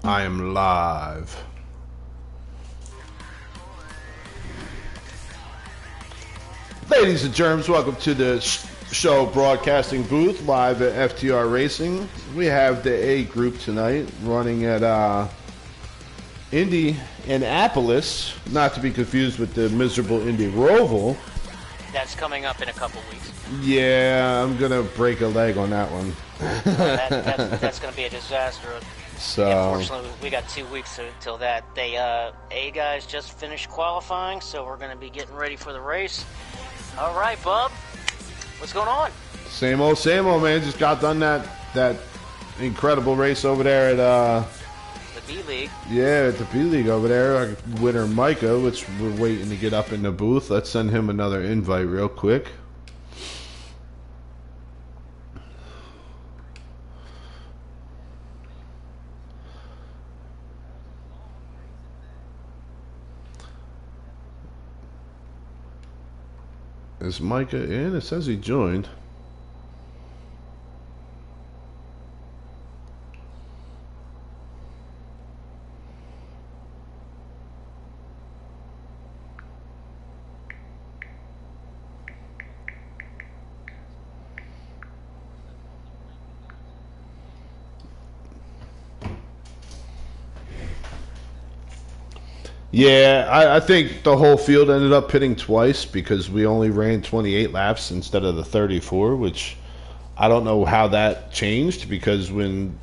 I am live. Ladies and germs, welcome to the show broadcasting booth live at FTR Racing. We have the A group tonight running at Indianapolis, not to be confused with the miserable Indy Roval. That's coming up in a couple weeks. Yeah, I'm going to break a leg on that one. That's going to be a disaster. So, unfortunately, we got 2 weeks until that. A guys just finished qualifying, so we're going to be getting ready for the race. All right, Bub, what's going on? same old, man. Just got done that incredible race over there at the B League. Yeah, at the B League over there. Our winner Micah, which we're waiting to get up in the booth. Let's send him another invite real quick. Is Micah in? It says he joined. Yeah, I think the whole field ended up pitting twice because we only ran 28 laps instead of the 34, which I don't know how that changed because when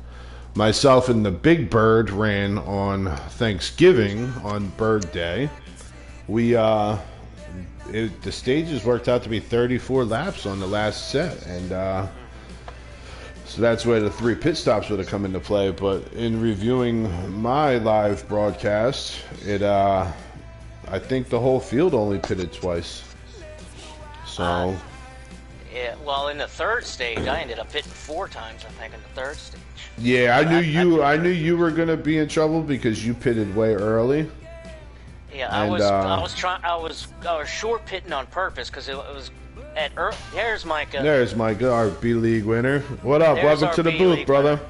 myself and the Big Bird ran on Thanksgiving on Bird Day, the stages worked out to be 34 laps on the last set, and so that's where the 3 pit stops would have come into play. But in reviewing my live broadcast, I think the whole field only pitted twice. So, yeah. Well, in the third stage, I ended up pitting 4 times. I think in the third stage. Yeah, I knew you were gonna be in trouble because you pitted way early. Yeah, I was short pitting on purpose because it was. There's Micah. There's Micah, our B League winner. What up? There's Welcome to the booth, brother.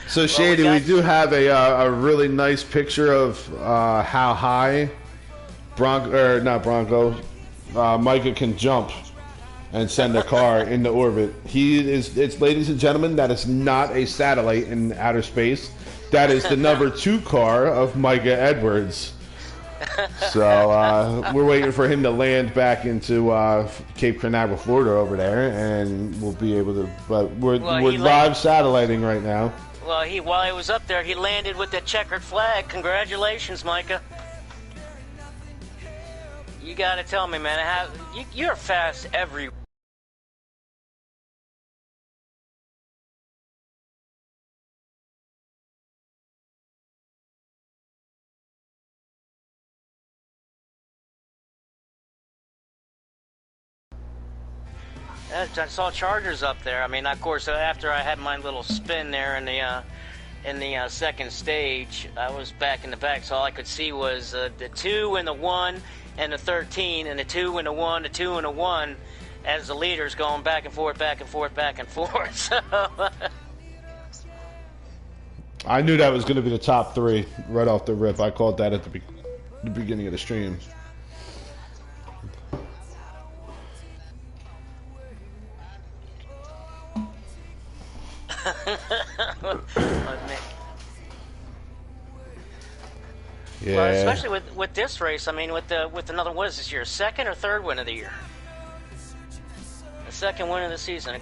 So Shady, we do have a really nice picture of how high Micah can jump and send a car into orbit. It's ladies and gentlemen, that is not a satellite in outer space. That is the number 2 car of Micah Edwards. So we're waiting for him to land back into Cape Canaveral, Florida, over there, and we'll be able to. But we're live satelliting right now. Well, while he was up there, he landed with the checkered flag. Congratulations, Micah. You got to tell me, man, you're fast every. I saw Chargers up there. I mean, of course, after I had my little spin there in the second stage, I was back in the back, so all I could see was the 2 and the 1 and the 13, and the 2 and the 1, the 2 and the 1, as the leaders going back and forth, back and forth, back and forth. So I knew that was going to be the top 3 right off the rip. I called that at the beginning of the stream. Yeah. Well, especially with this race, I mean, with another, what is this, your second or third win of the year? The second win of the season.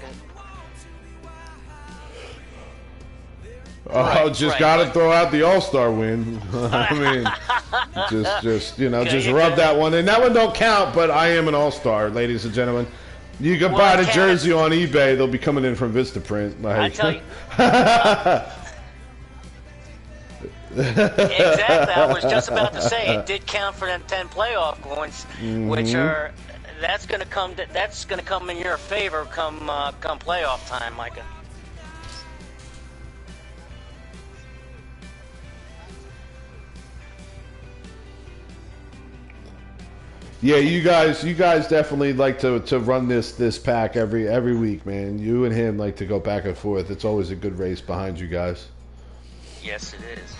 Gotta throw out the All-Star win. I mean, just rub that one in. That one don't count, but I am an All-Star, ladies and gentlemen. You can buy the jersey on eBay. They'll be coming in from Vistaprint. I tell you. Exactly. I was just about to say it did count for them 10 playoff points, which are that's going to come in your favor come playoff time, Micah. Yeah, you guys definitely like to run this pack every week, man. You and him like to go back and forth. It's always a good race behind you guys. Yes, it is.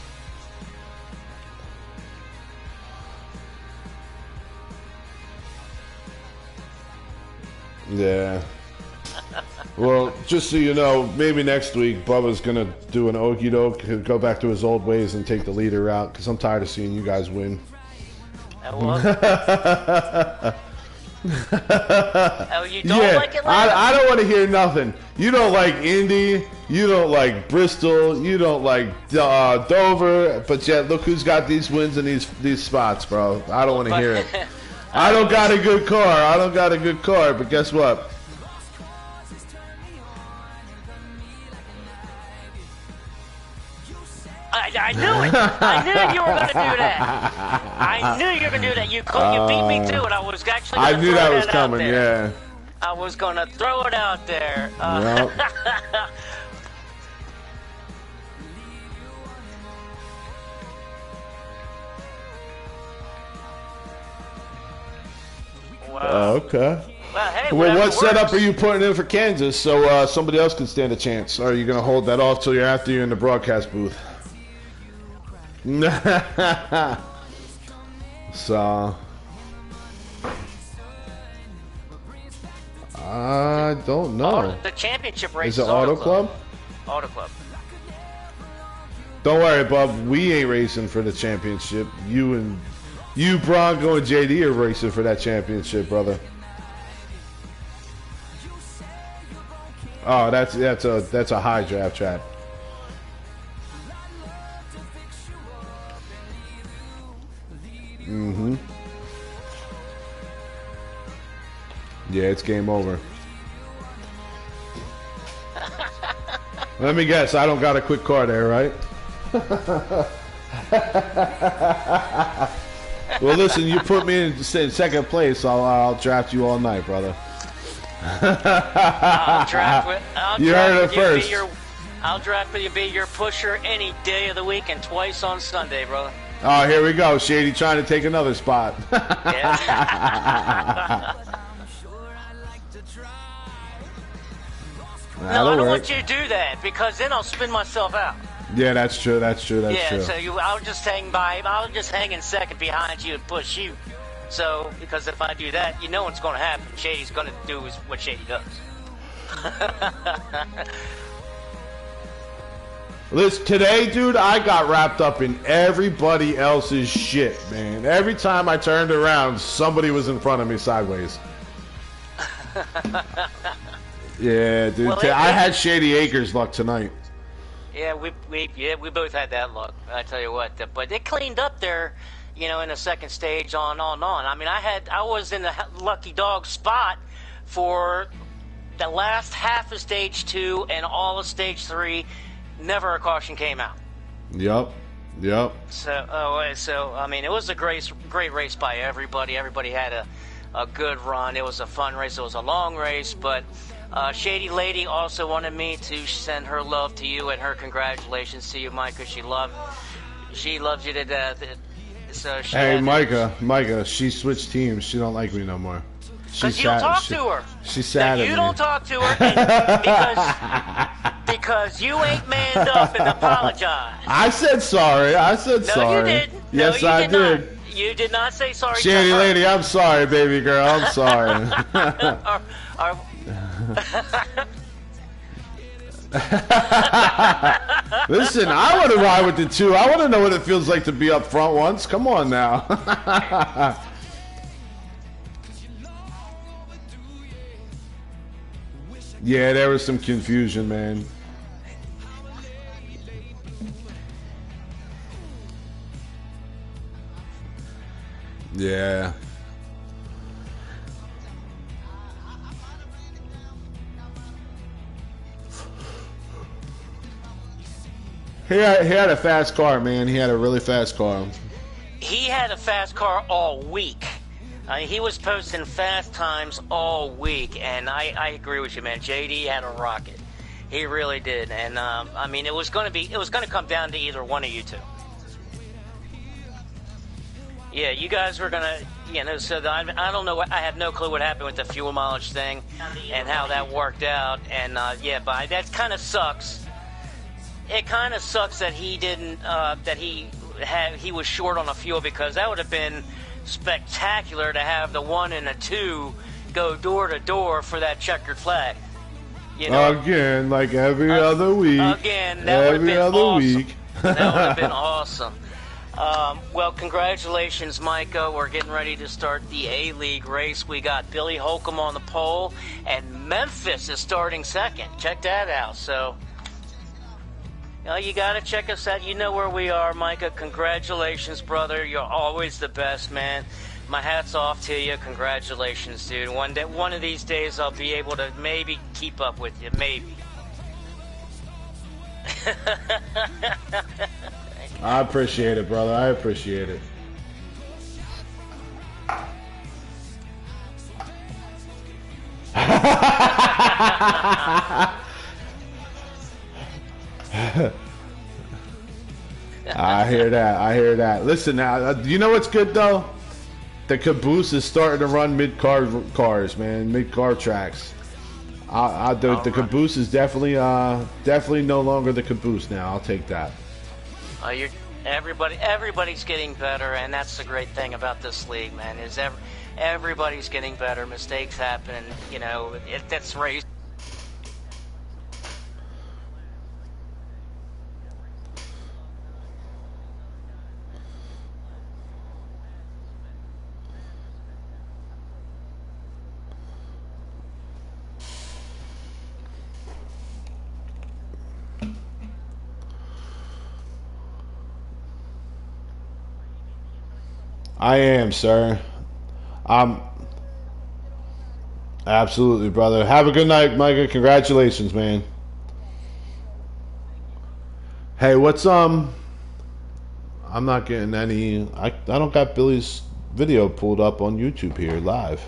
Yeah. Well, just so you know, maybe next week Bubba's gonna do an okey doke, he'll go back to his old ways and take the leader out because I'm tired of seeing you guys win. Oh, you don't Yeah, like Atlanta? I don't want to hear nothing. You don't like Indy, you don't like Bristol, you don't like Dover, but yet look who's got these wins in these spots, bro. I don't want to hear it. I don't got a good car, but guess what? I knew it. I knew you were going to do that. I knew you were going to do that. You beat me to it. I was actually going to I knew that was coming, yeah. I was going to throw it out there. Yep. Wow. Okay. Well, hey, Well, what setup works. are you putting in for Kansas so somebody else can stand a chance? Or are you going to hold that off till you're in the broadcast booth? So, I don't know. The championship race Is it Auto Club? Auto Club. Don't worry, Bub. We ain't racing for the championship. You, Bronco, and JD are racing for that championship, brother. Oh, that's a high draft track. Mm-hmm. Yeah, it's game over. Let me guess, I don't got a quick car there, right? Well, listen, you put me in second place, I'll draft you all night, brother. I'll draft you heard it first. I'll draft with you, be your pusher any day of the week and twice on Sunday, brother. Oh, here we go. Shady trying to take another spot. Yeah. No, I don't want you to do that because then I'll spin myself out. Yeah, that's true. That's true. So I'll just hang in second behind you and push you. So, because if I do that, you know what's going to happen. Shady's going to do what Shady does. Listen, today, dude, I got wrapped up in everybody else's shit, man. Every time I turned around, somebody was in front of me sideways. Yeah, dude. Well, I had Shady Acres luck tonight. Yeah, we both had that luck. I tell you what, but it cleaned up there, in the second stage on. I mean, I was in the lucky dog spot for the last half of stage 2 and all of stage 3. Never a caution came out. Yep. So I mean, it was a great race by everybody. Everybody had a good run. It was a fun race. It was a long race, but Shady Lady also wanted me to send her love to you and her congratulations to you, Micah. She loves you to death. So hey, Micah, she switched teams. She don't like me no more. Because you don't talk to her. She's sad at me. You don't talk to her because you ain't manned up and apologized. I said sorry. No, sorry. you didn't. Yes, no, you I did. Not. You did not say sorry. Shady Lady, I'm sorry, baby girl. I'm sorry. Listen, I want to ride with the 2. I want to know what it feels like to be up front once. Come on now. Yeah, there was some confusion, man. Yeah. He had a fast car, man. He had a really fast car. He had a fast car all week. He was posting fast times all week, and I agree with you, man. JD had a rocket. He really did, and I mean, it was going to come down to either one of you two. Yeah, you guys were gonna. so I don't know. I have no clue what happened with the fuel mileage thing and how that worked out. And but that kind of sucks. It kind of sucks that he didn't. That he was short on the fuel, because that would have been spectacular to have the 1 and the 2 go door to door for that checkered flag. Again, like every other week. Again, that would have been awesome. That would have been awesome. Well, congratulations, Micah. We're getting ready to start the A-League race. We got Billy Holcomb on the pole, and Memphis is starting second. Check that out. So, you got to check us out. You know where we are, Micah. Congratulations, brother. You're always the best, man. My hat's off to you. Congratulations, dude. One of these days, I'll be able to maybe keep up with you. Maybe. I appreciate it, brother. I appreciate it. I hear that. I hear that. Listen now, you know what's good though? The caboose is starting to run mid-car cars, man. Mid-car tracks. The caboose is definitely no longer the caboose now. I'll take that. Everybody's getting better, and that's the great thing about this league, man. Is everybody's getting better. Mistakes happen, that's race. I am, sir. Absolutely, brother. Have a good night, Micah. Congratulations, man. Hey, I'm not getting any. I don't got Billy's video pulled up on YouTube here live.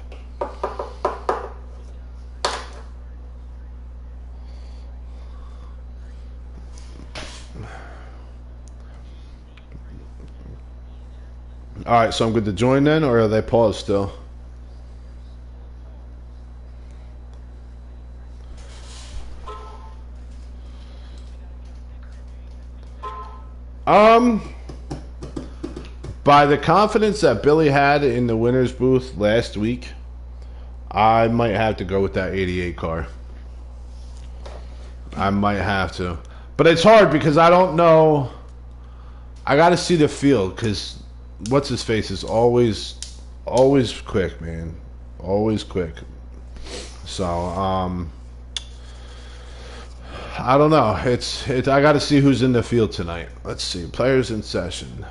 All right, so I'm good to join then, or are they paused still? By the confidence that Billy had in the winner's booth last week, I might have to go with that 88 car. I might have to. But it's hard because I don't know. I got to see the field because what's his face is always quick, man. Always quick. So, I don't know. I got to see who's in the field tonight. Let's see. Players in session.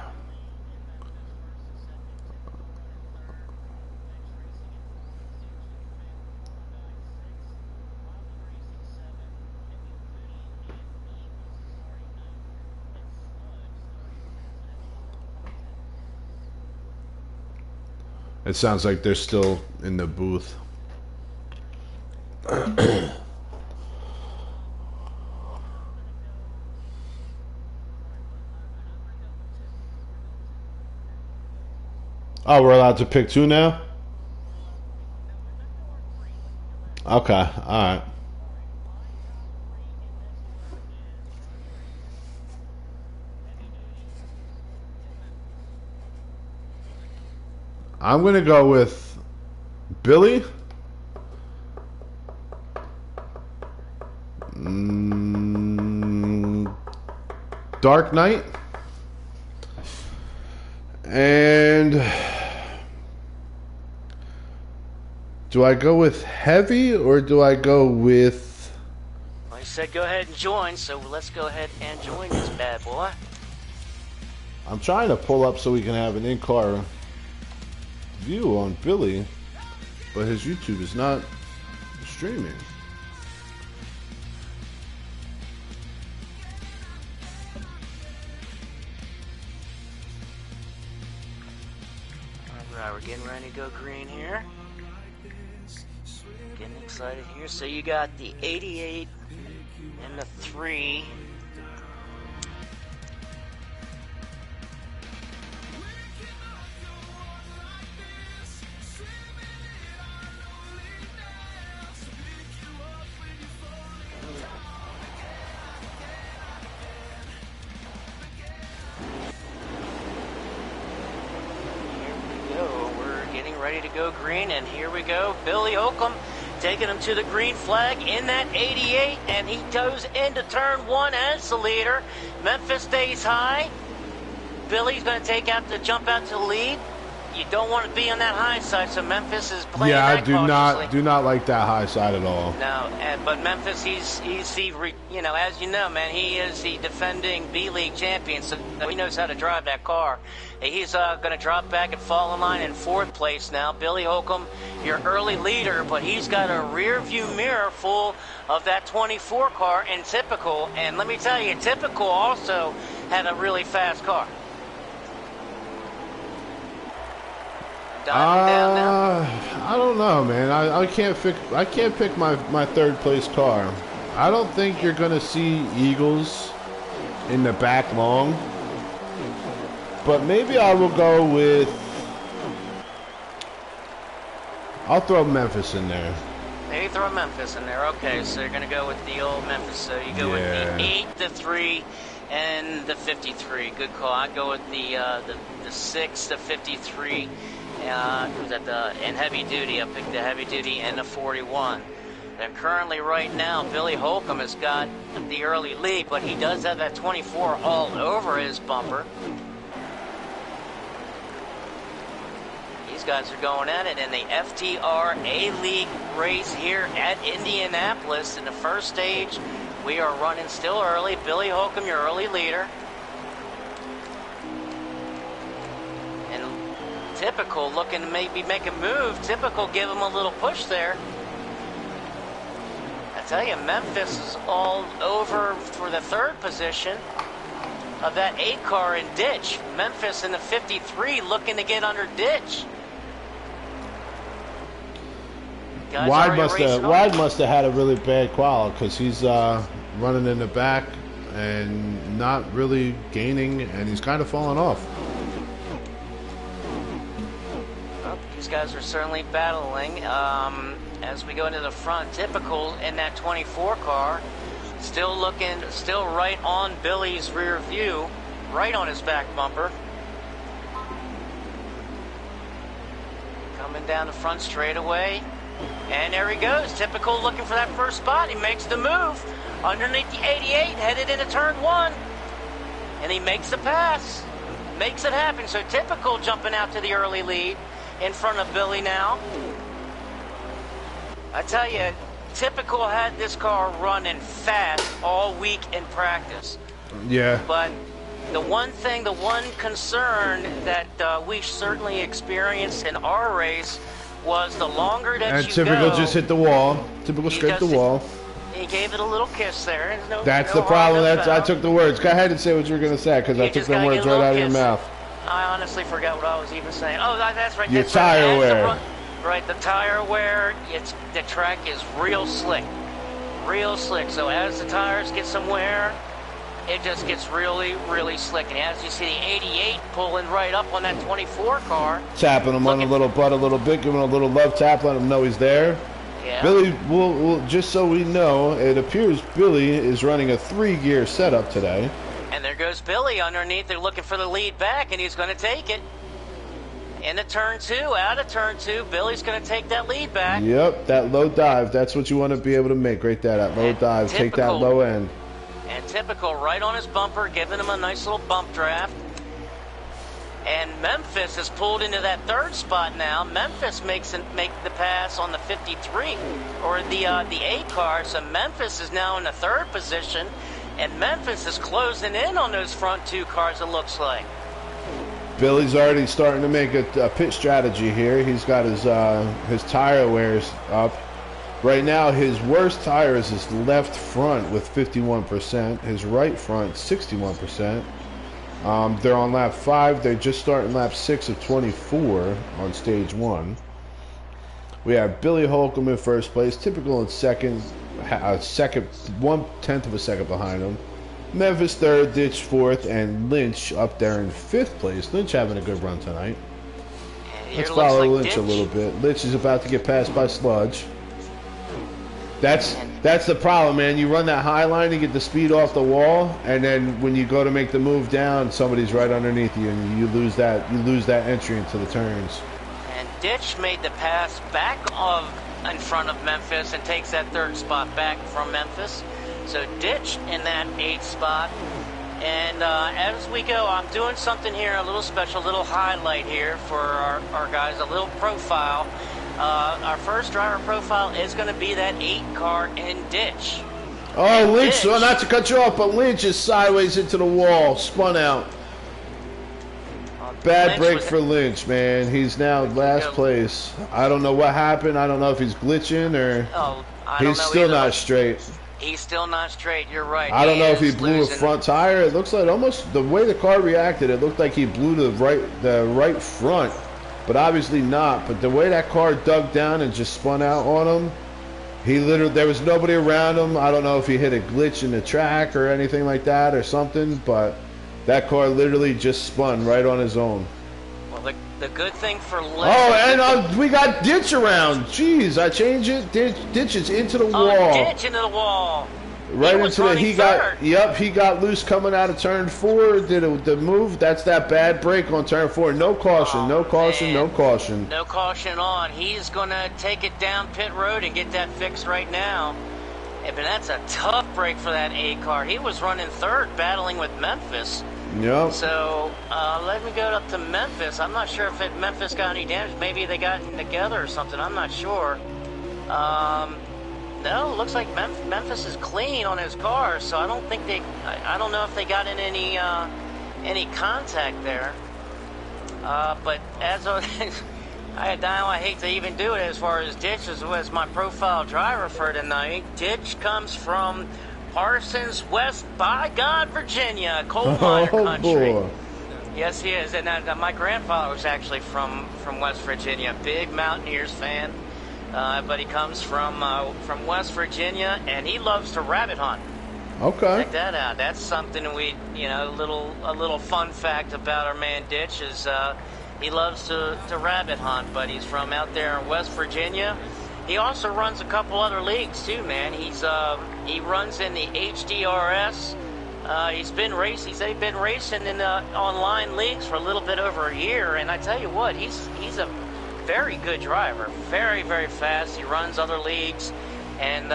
It sounds like they're still in the booth. Oh, we're allowed to pick two now? Okay, alright. I'm going to go with Billy. Dark Knight. And do I go with Heavy or do I go with... Well, I said go ahead and join, so let's go ahead and join this bad boy. I'm trying to pull up so we can have an in-car view on Billy, but his YouTube is not streaming. Alright, we're getting ready to go green here. Getting excited here. So you got the 88 and the 3. ready to go green, and here we go. Billy Holcomb taking him to the green flag in that 88, and he goes into turn 1 as the leader. Memphis stays high. Billy's going to jump out to the lead. You don't want to be on that high side, so Memphis is playing that cautiously. Yeah, I do not like that high side at all. No, but Memphis, as you know, man, he is the defending B-League champion, so he knows how to drive that car. He's going to drop back and fall in line in 4th place now. Billy Holcomb, your early leader, but he's got a rear view mirror full of that 24 car in Typical, and let me tell you, Typical also had a really fast car. I don't know, man. I can't pick my 3rd place car. I don't think you're gonna see Eagles in the back long, but maybe I will go with. I'll throw Memphis in there. Maybe throw Memphis in there. Okay, so you're gonna go with the old Memphis. So you go with the 8, the 3, and the 53. Good call. I'd go with the 6, the 53. Was at in heavy duty. I picked the heavy duty and the 41. And currently, right now, Billy Holcomb has got the early lead, but he does have that 24 all over his bumper. These guys are going at it in the FTR A-League race here at Indianapolis. In the first stage, we are running still early. Billy Holcomb, your early leader. Typical looking to maybe make a move. Typical give him a little push there. I tell you, Memphis is all over for the 3rd position of that 8 car in ditch. Memphis in the 53 looking to get under ditch. Wide must have had a really bad qual because he's running in the back and not really gaining, and he's kind of falling off. These guys are certainly battling. As we go into the front, Typical in that 24 car, still right on Billy's rear view, right on his back bumper. Coming down the front straightaway, and there he goes. Typical looking for that first spot. He makes the move underneath the 88, headed into turn 1, and he makes the pass, makes it happen. So Typical jumping out to the early lead in front of Billy now. I tell you, Typical had this car running fast all week in practice. Yeah. But the one concern that we certainly experienced in our race was the longer that you go. And Typical just hit the wall. Typical scraped the wall. He gave it a little kiss there. That's the problem. I took the words. Go ahead and say what you were going to say, because I took the words right out of your mouth. I honestly forgot what I was even saying. Oh, that's right. Your tire wear. Right, the tire wear. The track is real slick. Real slick. So as the tires get some wear, it just gets really, really slick. And as you see the 88 pulling right up on that 24 car. Tapping him on the little butt a little bit, giving him a little love tap, letting him know he's there. Yeah. Billy, will just so we know, it appears Billy is running a 3-gear setup today. And there goes Billy underneath. They're looking for the lead back, and he's going to take it. Into turn 2, out of turn 2, Billy's going to take that lead back. Yep, that low dive. That's what you want to be able to make right there, that low dive. Take that low end. And Typical right on his bumper, giving him a nice little bump draft. And Memphis has pulled into that 3rd spot now. Memphis make the pass on the 53, or the 8 car. So Memphis is now in the 3rd position. And Memphis is closing in on those front 2 cars, it looks like. Billy's already starting to make a pit strategy here. He's got his tire wears up. Right now, his worst tire is his left front with 51%. His right front, 61%. They're on lap 5. They're just starting lap 6 of 24 on stage 1. We have Billy Holcomb in first place, Typical in second, 1/10 of a second behind him. Memphis third, Ditch fourth, and Lynch up there in 5th place. Lynch having a good run tonight. Let's follow Lynch a little bit. Lynch is about to get passed by Sludge. That's the problem, man. You run that high line, you get the speed off the wall, and then when you go to make the move down, somebody's right underneath you, and you lose that entry into the turns. And Ditch made the pass back in front of Memphis and takes that 3rd spot back from Memphis. So Ditch in that 8th spot. And as we go, I'm doing something here, a little special, little highlight here for our guys, a little profile. Our first driver profile is going to be that 8 car in Ditch. Oh, Lynch, well, not to cut you off, but Lynch is sideways into the wall, spun out. Bad break for Lynch, man. He's now last place. I don't know what happened. I don't know if he's glitching or he's still not straight. He's still not straight. You're right. I don't know if he blew a front tire. It looks like almost the way the car reacted. It looked like he blew the right front, but obviously not. But the way that car dug down and just spun out on him, there was nobody around him. I don't know if he hit a glitch in the track or anything like that or something, but that car literally just spun right on his own. Well, the good thing for Lynch. Oh, and we got Ditch around. Jeez, I changed it. Ditch is into the wall. Ditch into the wall. Right into the. He got loose coming out of turn 4. Did the move? That's that bad break on turn 4. No caution. No caution. No caution. No caution on. He's gonna take it down pit road and get that fixed right now. But that's a tough break for that 8 car. He was running 3rd, battling with Memphis. Yep. So let me go up to Memphis. I'm not sure if Memphis got any damage. Maybe they got together or something. I'm not sure. No, looks like Memphis is clean on his car. So I don't think I don't know if they got in any contact there. But as I hate to even do it as far as Ditch as my profile driver for tonight. Ditch comes from Parsons, West, by God, Virginia, coal miner country. Boy. Yes, he is. And my grandfather was actually from West Virginia, big Mountaineers fan. But he comes from West Virginia, and he loves to rabbit hunt. Okay. Check that out. That's something a little fun fact about our man Ditch is he loves to rabbit hunt, but he's from out there in West Virginia. He also runs a couple other leagues too, man. He runs in the HDRS. He's been racing in the online leagues for a little bit over a year, and I tell you what, he's a very good driver, very, very fast. He runs other leagues, and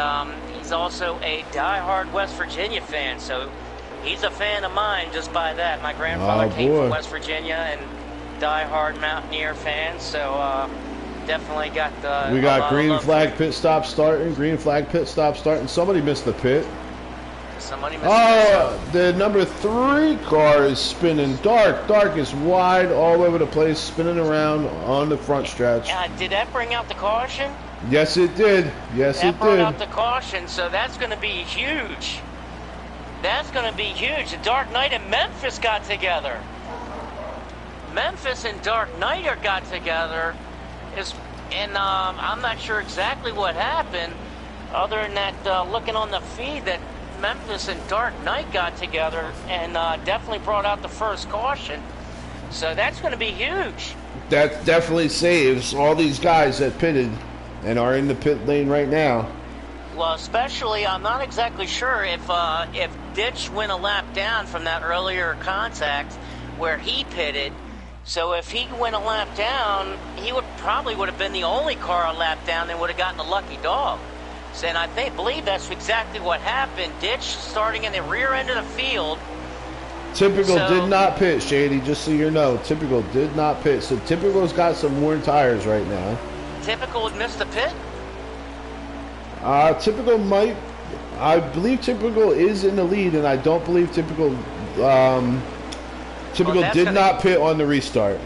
he's also a diehard West Virginia fan. So he's a fan of mine just by that. My grandfather came from West Virginia and diehard Mountaineer fan. So. Definitely got the. We got green flag pit stop starting. Green flag pit stop starting. Somebody missed the pit. Somebody missed the pit. The number 3 car is spinning. Dark is wide all over the place, spinning around on the front stretch. Did that bring out the caution? Yes, it did. Yes, it did. That brought out the caution, so that's going to be huge. That's going to be huge. The Dark Knight and Memphis got together. Memphis and Dark Knight got together. And I'm not sure exactly what happened, other than that, looking on the feed, that Memphis and Dark Knight got together and definitely brought out the first caution. So that's going to be huge. That definitely saves all these guys that pitted and are in the pit lane right now. Well, especially, I'm not exactly sure if Ditch went a lap down from that earlier contact where he pitted. So if he went a lap down, he would have been the only car a lap down and would have gotten a lucky dog. So, and I believe that's exactly what happened. Ditch starting in the rear end of the field. Typical did not pit, Shady, just so you know. Typical did not pit. So Typical's got some worn tires right now. Typical would miss the pit? Typical might. I believe Typical is in the lead, and I don't believe Typical did not pit on the restart.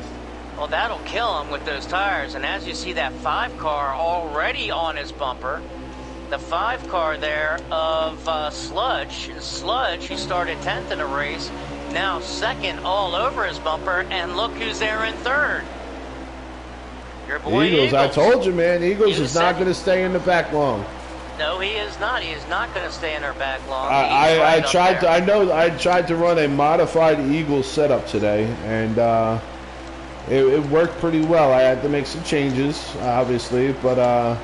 Well, that'll kill him with those tires. And as you see that 5 car already on his bumper, the 5 car there of Sludge. And Sludge, who started 10th in the race, now 2nd all over his bumper. And look who's there in 3rd. Your boy Eagles. I told you, man. Eagles is not going to stay in the back long. No, he is not. He is not going to stay in our back long. I tried to run a modified Eagles setup today, and it worked pretty well. I had to make some changes, obviously, but a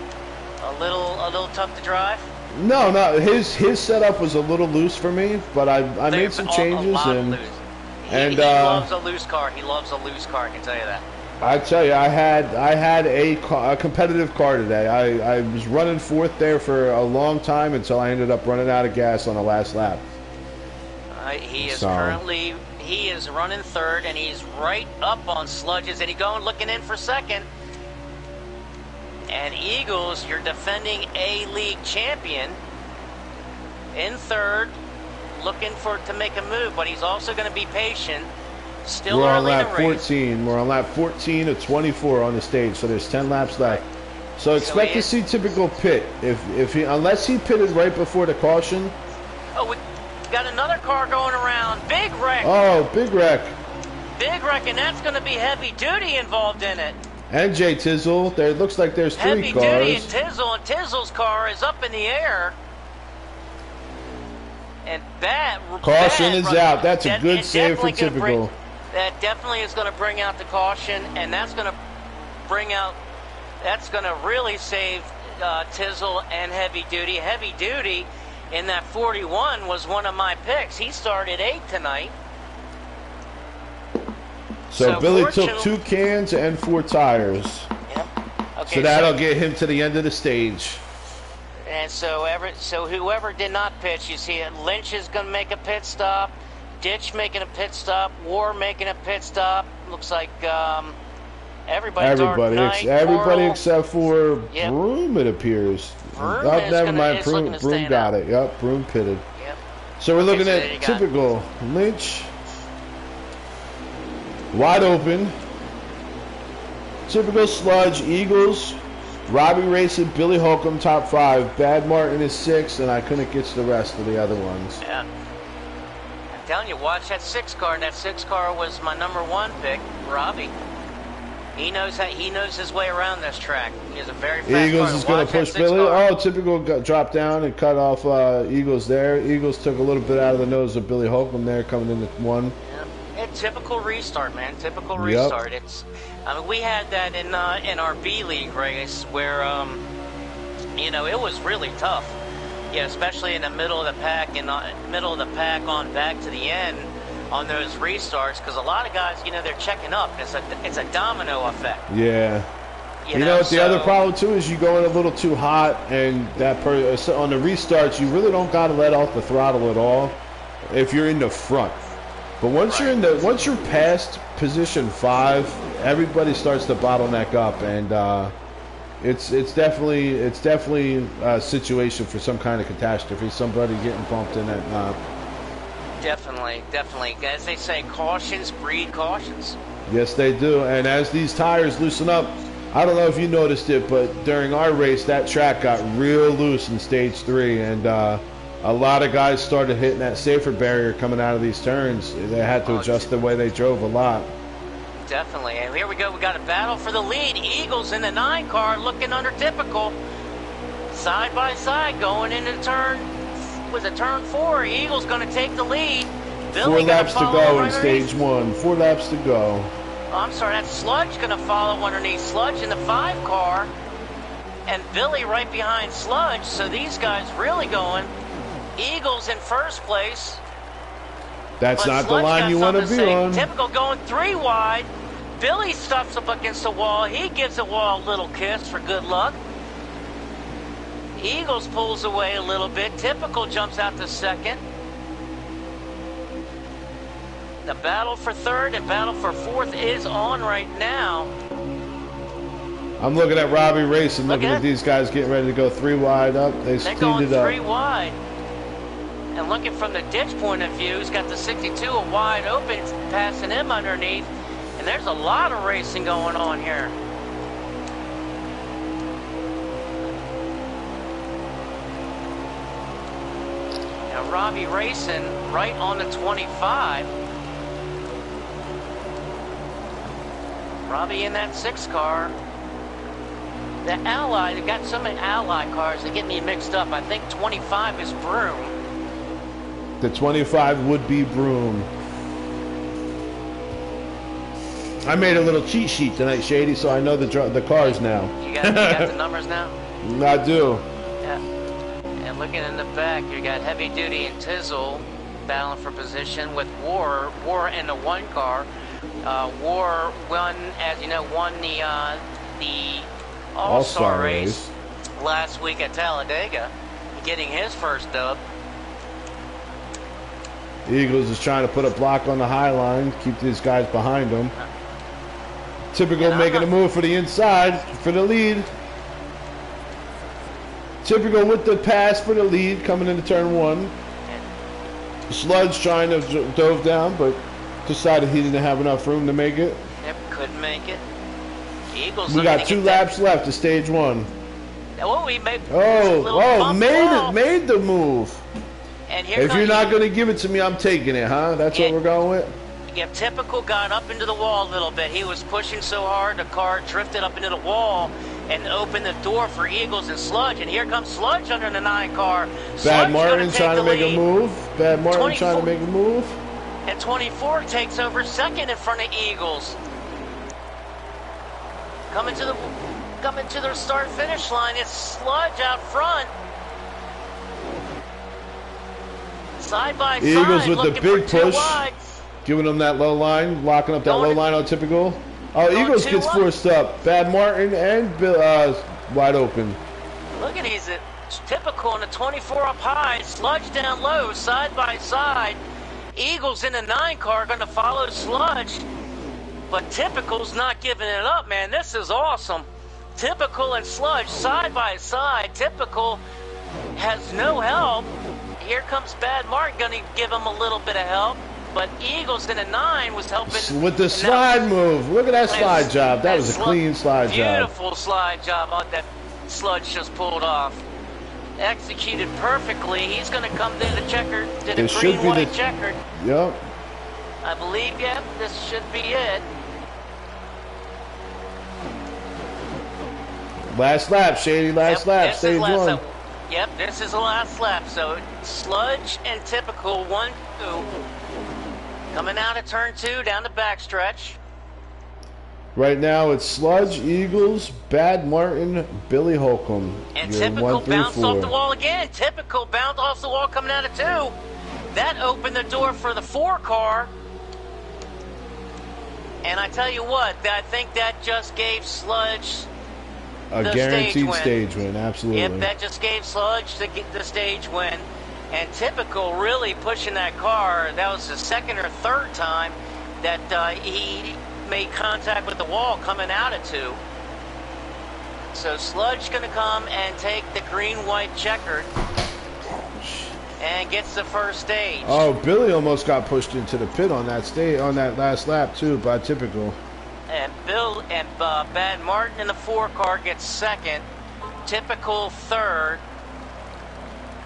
little tough to drive. No, his setup was a little loose for me, but I made some changes, he loves a loose car. He loves a loose car. I can tell you that. I tell you, I had a competitive car today. I was running fourth there for a long time until I ended up running out of gas on the last lap. He is running third, and he's right up on Sludges, and he's going looking in for second. And Eagles, your defending A-League champion, in third, looking to make a move, but he's also going to be patient. Still We're on early in lap the race. 14. We're on lap 14 of 24 on the stage, so there's 10 laps left. So expect to see typical pit unless he pitted right before the caution. Oh, we got another car going around. Big wreck. Oh, big wreck. Big wreck, and that's going to be heavy duty involved in it. And Jay Tizzle. There looks like there's three cars. Heavy duty and Tizzle's car is up in the air. And caution is out. That's a good save for typical. That definitely is going to bring out the caution, and that's going to really save Tizzle and Heavy Duty. Heavy Duty in that 41 was one of my picks. He started 8th tonight. So Billy took 2 cans and 4 tires. Yep. Okay, so that'll get him to the end of the stage. And so whoever did not pitch, you see it. Lynch is going to make a pit stop. Ditch making a pit stop. War making a pit stop. Looks like everybody except for Broom, it appears. Never mind. Broom got it. Yep, Broom pitted. Yep. So we're looking at typical Lynch. Wide open. Typical Sludge, Eagles, Robbie Racing, Billy Holcomb, top 5. Bad Martin is 6th, and I couldn't get to the rest of the other ones. Yeah. I'm telling you, watch that 6 car. And that 6 car was my number 1 pick, Robbie. He knows his way around this track. He has a very fast car. Eagles is going to push Billy. Oh, typical drop down and cut off Eagles there. Eagles took a little bit out of the nose of Billy Holcomb there, coming in at 1. Yeah. Typical restart, man. Typical restart. We had that in our B League race where it was really tough. Yeah, especially in the middle of the pack and on back to the end on those restarts, because a lot of guys, they're checking up. It's a domino effect. Yeah. The other problem too is you go in a little too hot, and on the restarts you really don't got to let off the throttle at all if you're in the front. But once you're past position 5, everybody starts to bottleneck up, and it's definitely a situation for some kind of catastrophe. Somebody getting bumped in that. Definitely. As they say, cautions breed cautions. Yes, they do. And as these tires loosen up, I don't know if you noticed it, but during our race, that track got real loose in stage 3, and a lot of guys started hitting that safer barrier coming out of these turns. They had to adjust the way they drove a lot. Definitely. And here we go. We got a battle for the lead. Eagles in the 9 car looking under typical. Side by side going into turn 4. Eagles going to take the lead. Billy 4 laps to go in stage 1. 4 laps to go. Oh, I'm sorry. That's Sludge going to follow underneath. Sludge in the 5 car. And Billy right behind Sludge. So these guys really going. Eagles in first place. That's not the line you want to be on. Typical going 3 wide. Billy stuffs up against the wall. He gives the wall a little kiss for good luck. Eagles pulls away a little bit. Typical jumps out to 2nd. The battle for 3rd and battle for 4th is on right now. I'm looking at Robbie Racing, looking at these guys getting ready to go 3 wide up. They're going 3 wide. And looking from the ditch point of view, he's got the 62 wide open, passing him underneath. And there's a lot of racing going on here. Now Robbie racing right on the 25. Robbie in that 6 car. The Ally, they've got so many Ally cars, they get me mixed up. I think 25 is Broom. The 25 would be Broom. I made a little cheat sheet tonight, Shady, so I know the cars now. You got the numbers now? I do. Yeah. And looking in the back, you got Heavy Duty and Tizzle battling for position with War in the 1 car. won, as you know, won the All-Star All-Star race last week at Talladega, getting his first dub. Eagles is trying to put a block on the high line, keep these guys behind them. Typical making a move for the inside for the lead. Typical with the pass for the lead coming into turn one. Sludge trying to dove down, but decided he didn't have enough room to make it. Yep, couldn't make it. Eagles. We got 2 laps left to stage 1. Oh, he made. Made the move. And here if you're not going to give it to me, I'm taking it, huh? That's what we're going with? Yeah, Typical got up into the wall a little bit. He was pushing so hard, the car drifted up into the wall and opened the door for Eagles and Sludge. And here comes Sludge under the 9 car. Bad Martin trying to make a move. Bad Martin trying to make a move. And 24 takes over second in front of Eagles. Coming to the start-finish line, it's Sludge out front. Side by side, Eagles with the big push, wides. Giving them that low line, locking up that low line on Typical. Oh, Eagles gets forced up. Bad Martin and wide open. Look at he's Typical on the 24 up high, Sludge down low, side by side. Eagles in the 9 car going to follow Sludge, but Typical's not giving it up, man. This is awesome. Typical and Sludge side by side. Typical has no help. Here comes Bad Martin, going to give him a little bit of help. But Eagles in a 9 was helping. With the slide move. Look at that slide job. That was a clean slide job. Beautiful slide job that Sludge just pulled off. Executed perfectly. He's going to come to the checkered, to the green-white checkered. Yep. I believe, yep, this should be it. Last lap, Shady. Last lap. Stage 1. So, yep, this is the last lap. So Sludge and Typical 1-2. Coming out of turn 2 down the backstretch. Right now it's Sludge, Eagles, Bad Martin, Billy Holcomb. And Typical bounced off the wall again. Typical bounced off the wall coming out of 2. That opened the door for the 4 car. And I tell you what, I think that just gave Sludge a guaranteed stage win. Absolutely. Yep, that just gave Sludge the stage win. And Typical really pushing that car. That was the 2nd or 3rd time that he made contact with the wall coming out of 2. So Sludge going to come and take the green-white checkered and gets the first stage. Oh, Billy almost got pushed into the pit on that last lap too by Typical. And Bad Martin in the 4 car gets 2nd. Typical 3rd.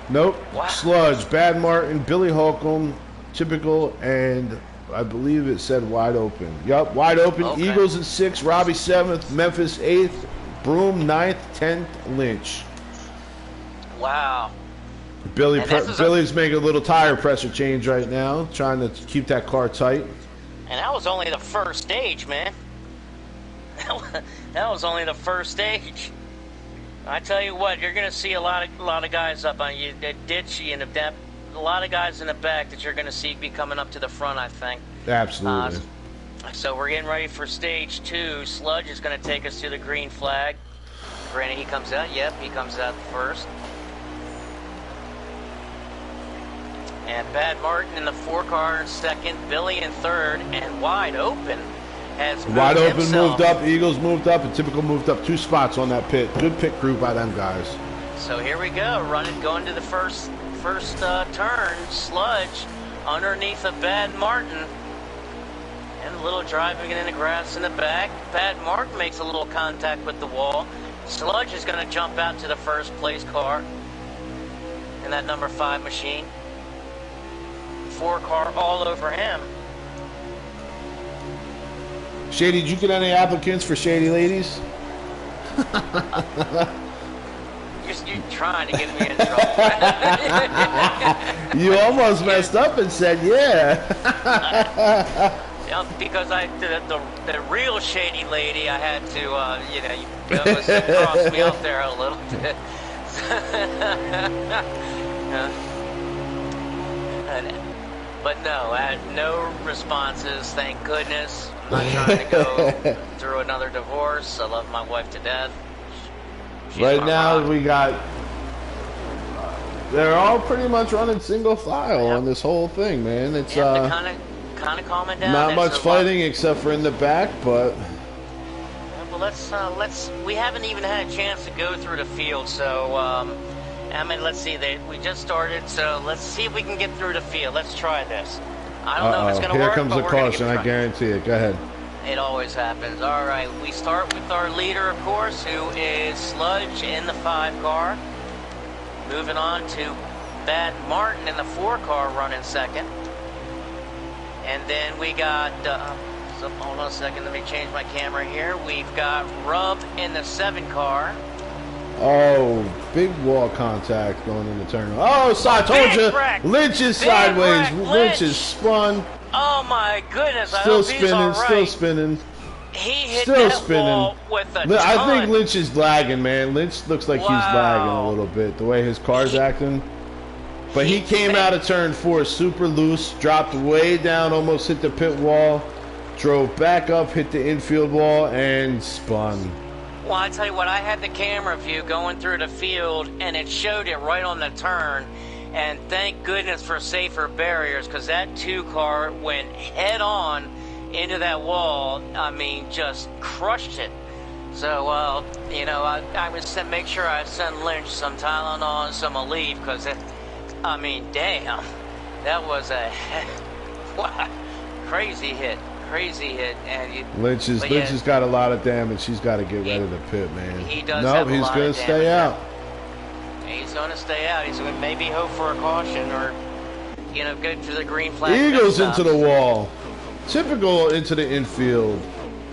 Nope. Wow. Sludge, Bad Martin, Billy Holcomb, Typical, and I believe it said wide open. Yup, wide open. Okay. Eagles in 6th, Robbie 7th, Memphis 8th, Broom 9th, 10th, Lynch. Wow. Billy's making a little tire pressure change right now, trying to keep that car tight. And that was only the first stage, man. That was only the first stage. I tell you what, you're going to see a lot of guys up on you, Ditchy and a lot of guys in the back that you're going to see be coming up to the front, I think. Absolutely. So we're getting ready for stage 2. Sludge is going to take us to the green flag. Granted, he comes out. Yep, he comes out first. And Bad Martin in the 4 car in 2nd, Billy in 3rd, and wide open. Wide open moved up, Eagles moved up, and Typical moved up 2 spots on that pit. Good pit crew by them guys. So here we go, going to the first turn. Sludge underneath of Bad Martin. And a little driving in the grass in the back. Bad Martin makes a little contact with the wall. Sludge is going to jump out to the first place car in that number 5 machine. 4 car all over him. Shady, did you get any applicants for Shady Ladies? You're trying to get me in trouble. You almost messed up and said yeah. Because the real Shady Lady, I had to, you almost crossed me up there a little bit. But no, I had no responses. Thank goodness. I'm not trying to go through another divorce. I love my wife to death. She's right now rock. we got. They're all pretty much running single file on this whole thing, man. It's kind of calming down. not much fighting except for in the back, but. Well, let's. We haven't even had a chance to go through the field, so I mean, let's see. We just started, so let's see if we can get through the field. Let's try this. I don't know if it's going to work. Here comes the caution. I guarantee it. Go ahead. It always happens. All right, we start with our leader, of course, who is Sludge in the 5 car. Moving on to Bad Martin in the 4 car, running second. And then we got. So hold on a second, let me change my camera here. We've got Rub in the 7 car. Oh, big wall contact going in the turn. Oh, so I told you, Lynch is sideways. Lynch is spun. Oh my goodness, I still hope spinning, he's all right. still spinning. He hit still that spinning. wall with a ton. I think Lynch is lagging, man. Lynch looks like he's lagging a little bit, the way his car's acting. But he came out of turn 4 super loose, dropped way down, almost hit the pit wall. Drove back up, hit the infield wall, and spun. Well, I tell you what, I had the camera view going through the field, and it showed it right on the turn. And thank goodness for safer barriers, because that 2 car went head on into that wall. I mean, just crushed it. So, you know, I would make sure I send Lynch some Tylenol and some Aleve, because I mean, damn, that was a crazy hit. Crazy hit, and Lynch has got a lot of damage. He's got to get ready to pit, man. He does. No, he's going to stay out. He's going to stay out. He's going to maybe hope for a caution, or you know, go to the green flag. Eagles into the wall. Typical into the infield.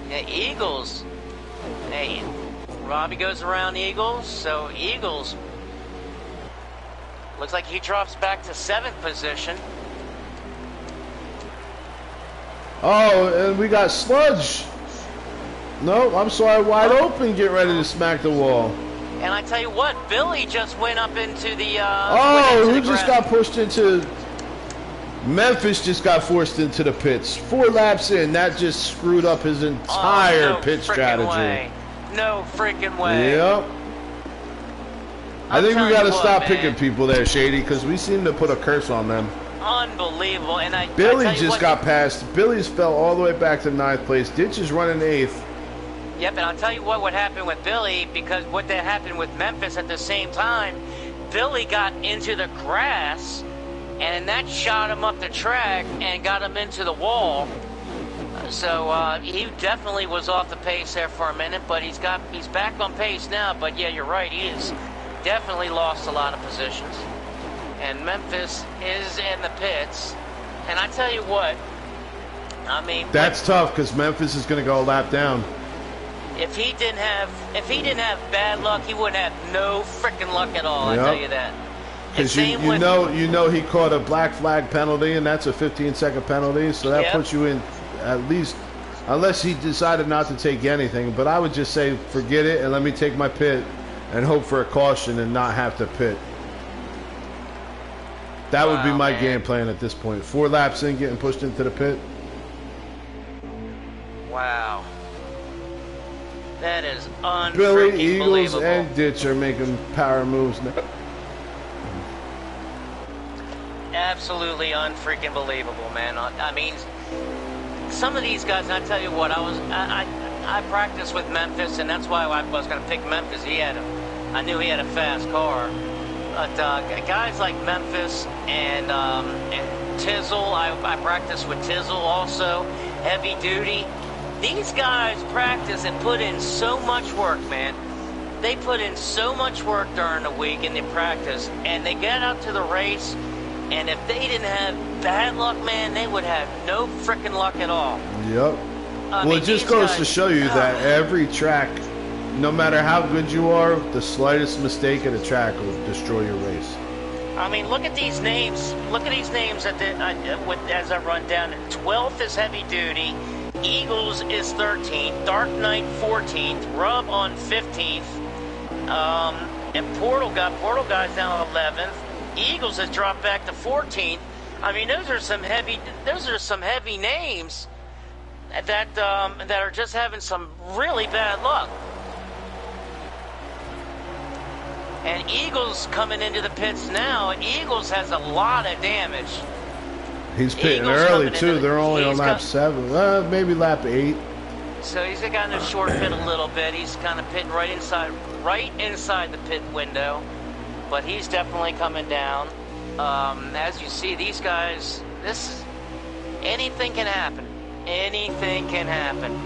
Yeah, Eagles. Hey, Robbie goes around Eagles, so Eagles looks like he drops back to 7th position. Oh, and we got Sludge. No, I'm sorry, wide open. Get ready to smack the wall. And I tell you what, Billy just went up into the. Who just got pushed into? Memphis just got forced into the pits. 4 laps in, that just screwed up his entire pit strategy. Way. No freaking way. Yep. I think we got to stop picking people there, Shady, because we seem to put a curse on them. Unbelievable. And Billy just got passed. Billy's fell all the way back to 9th place. Ditch is running 8th. Yep, and I'll tell you what happened with Billy, because what that happened with Memphis at the same time, Billy got into the grass, and that shot him up the track and got him into the wall. So he definitely was off the pace there for a minute, but he's back on pace now. But yeah, you're right, he has definitely lost a lot of positions. And Memphis is in the pits, and I tell you what, I mean, that's tough, because Memphis is going to go a lap down. If he didn't have bad luck, he wouldn't have no freaking luck at all. Yep. I tell you that. Because you know he caught a black flag penalty, and that's a 15-second penalty, so that puts you in at least, unless he decided not to take anything. But I would just say forget it and let me take my pit and hope for a caution and not have to pit. That would be my game plan at this point. 4 laps in, getting pushed into the pit. Wow. That is unfreaking Billy, Eagles, believable. and Ditch are making power moves now. Absolutely unfreaking believable, man. I mean, some of these guys, I tell you what, I practiced with Memphis, and that's why I was going to pick Memphis. I knew he had a fast car. But guys like Memphis and Tizzle, I practiced with Tizzle also, heavy duty. These guys practice and put in so much work, man. They put in so much work during the week and they practice, and they get out to the race, and if they didn't have bad luck, man, they would have no freaking luck at all. Yep. Well, it just goes to show you that every track, no matter how good you are, the slightest mistake at a track will destroy your race. I mean, look at these names. Look at these names as I run down. 12th is heavy duty. Eagles is 13th. Dark Knight 14th. Rub on 15th. And Portal Guy's now 11th. Eagles has dropped back to 14th. I mean, those are some heavy names that are just having some really bad luck. And Eagles coming into the pits now. Eagles has a lot of damage. He's pitting early too. They're only on lap 7, maybe lap 8. So he's gotten a short pit a little bit. He's kind of pitting right inside the pit window. But he's definitely coming down. As you see, these guys, anything can happen. Anything can happen.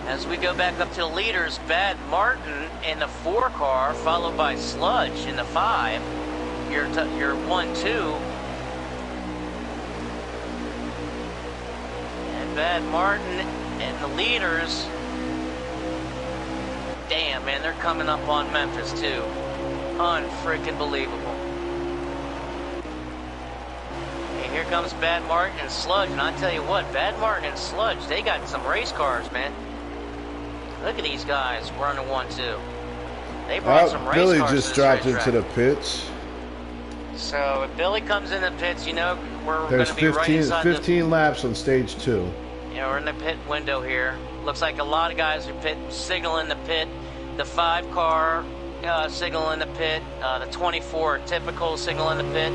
As we go back up to the leaders, Bad Martin in the 4 car, followed by Sludge in the 5. Your 1-2. And Bad Martin and the leaders. Damn, man, they're coming up on Memphis too. Unfreaking believable. Hey, here comes Bad Martin and Sludge, and I tell you what, Bad Martin and Sludge, they got some race cars, man. Look at these guys running 1-2. They brought some race Billy cars. Billy just dropped into the pits. So if Billy comes in the pits, you know we're going to be 15, right inside 15 laps on stage 2. You know, we're in the pit window here. Looks like a lot of guys are signaling the pit. The 5 car signal in the pit. The 24 typical signal in the pit,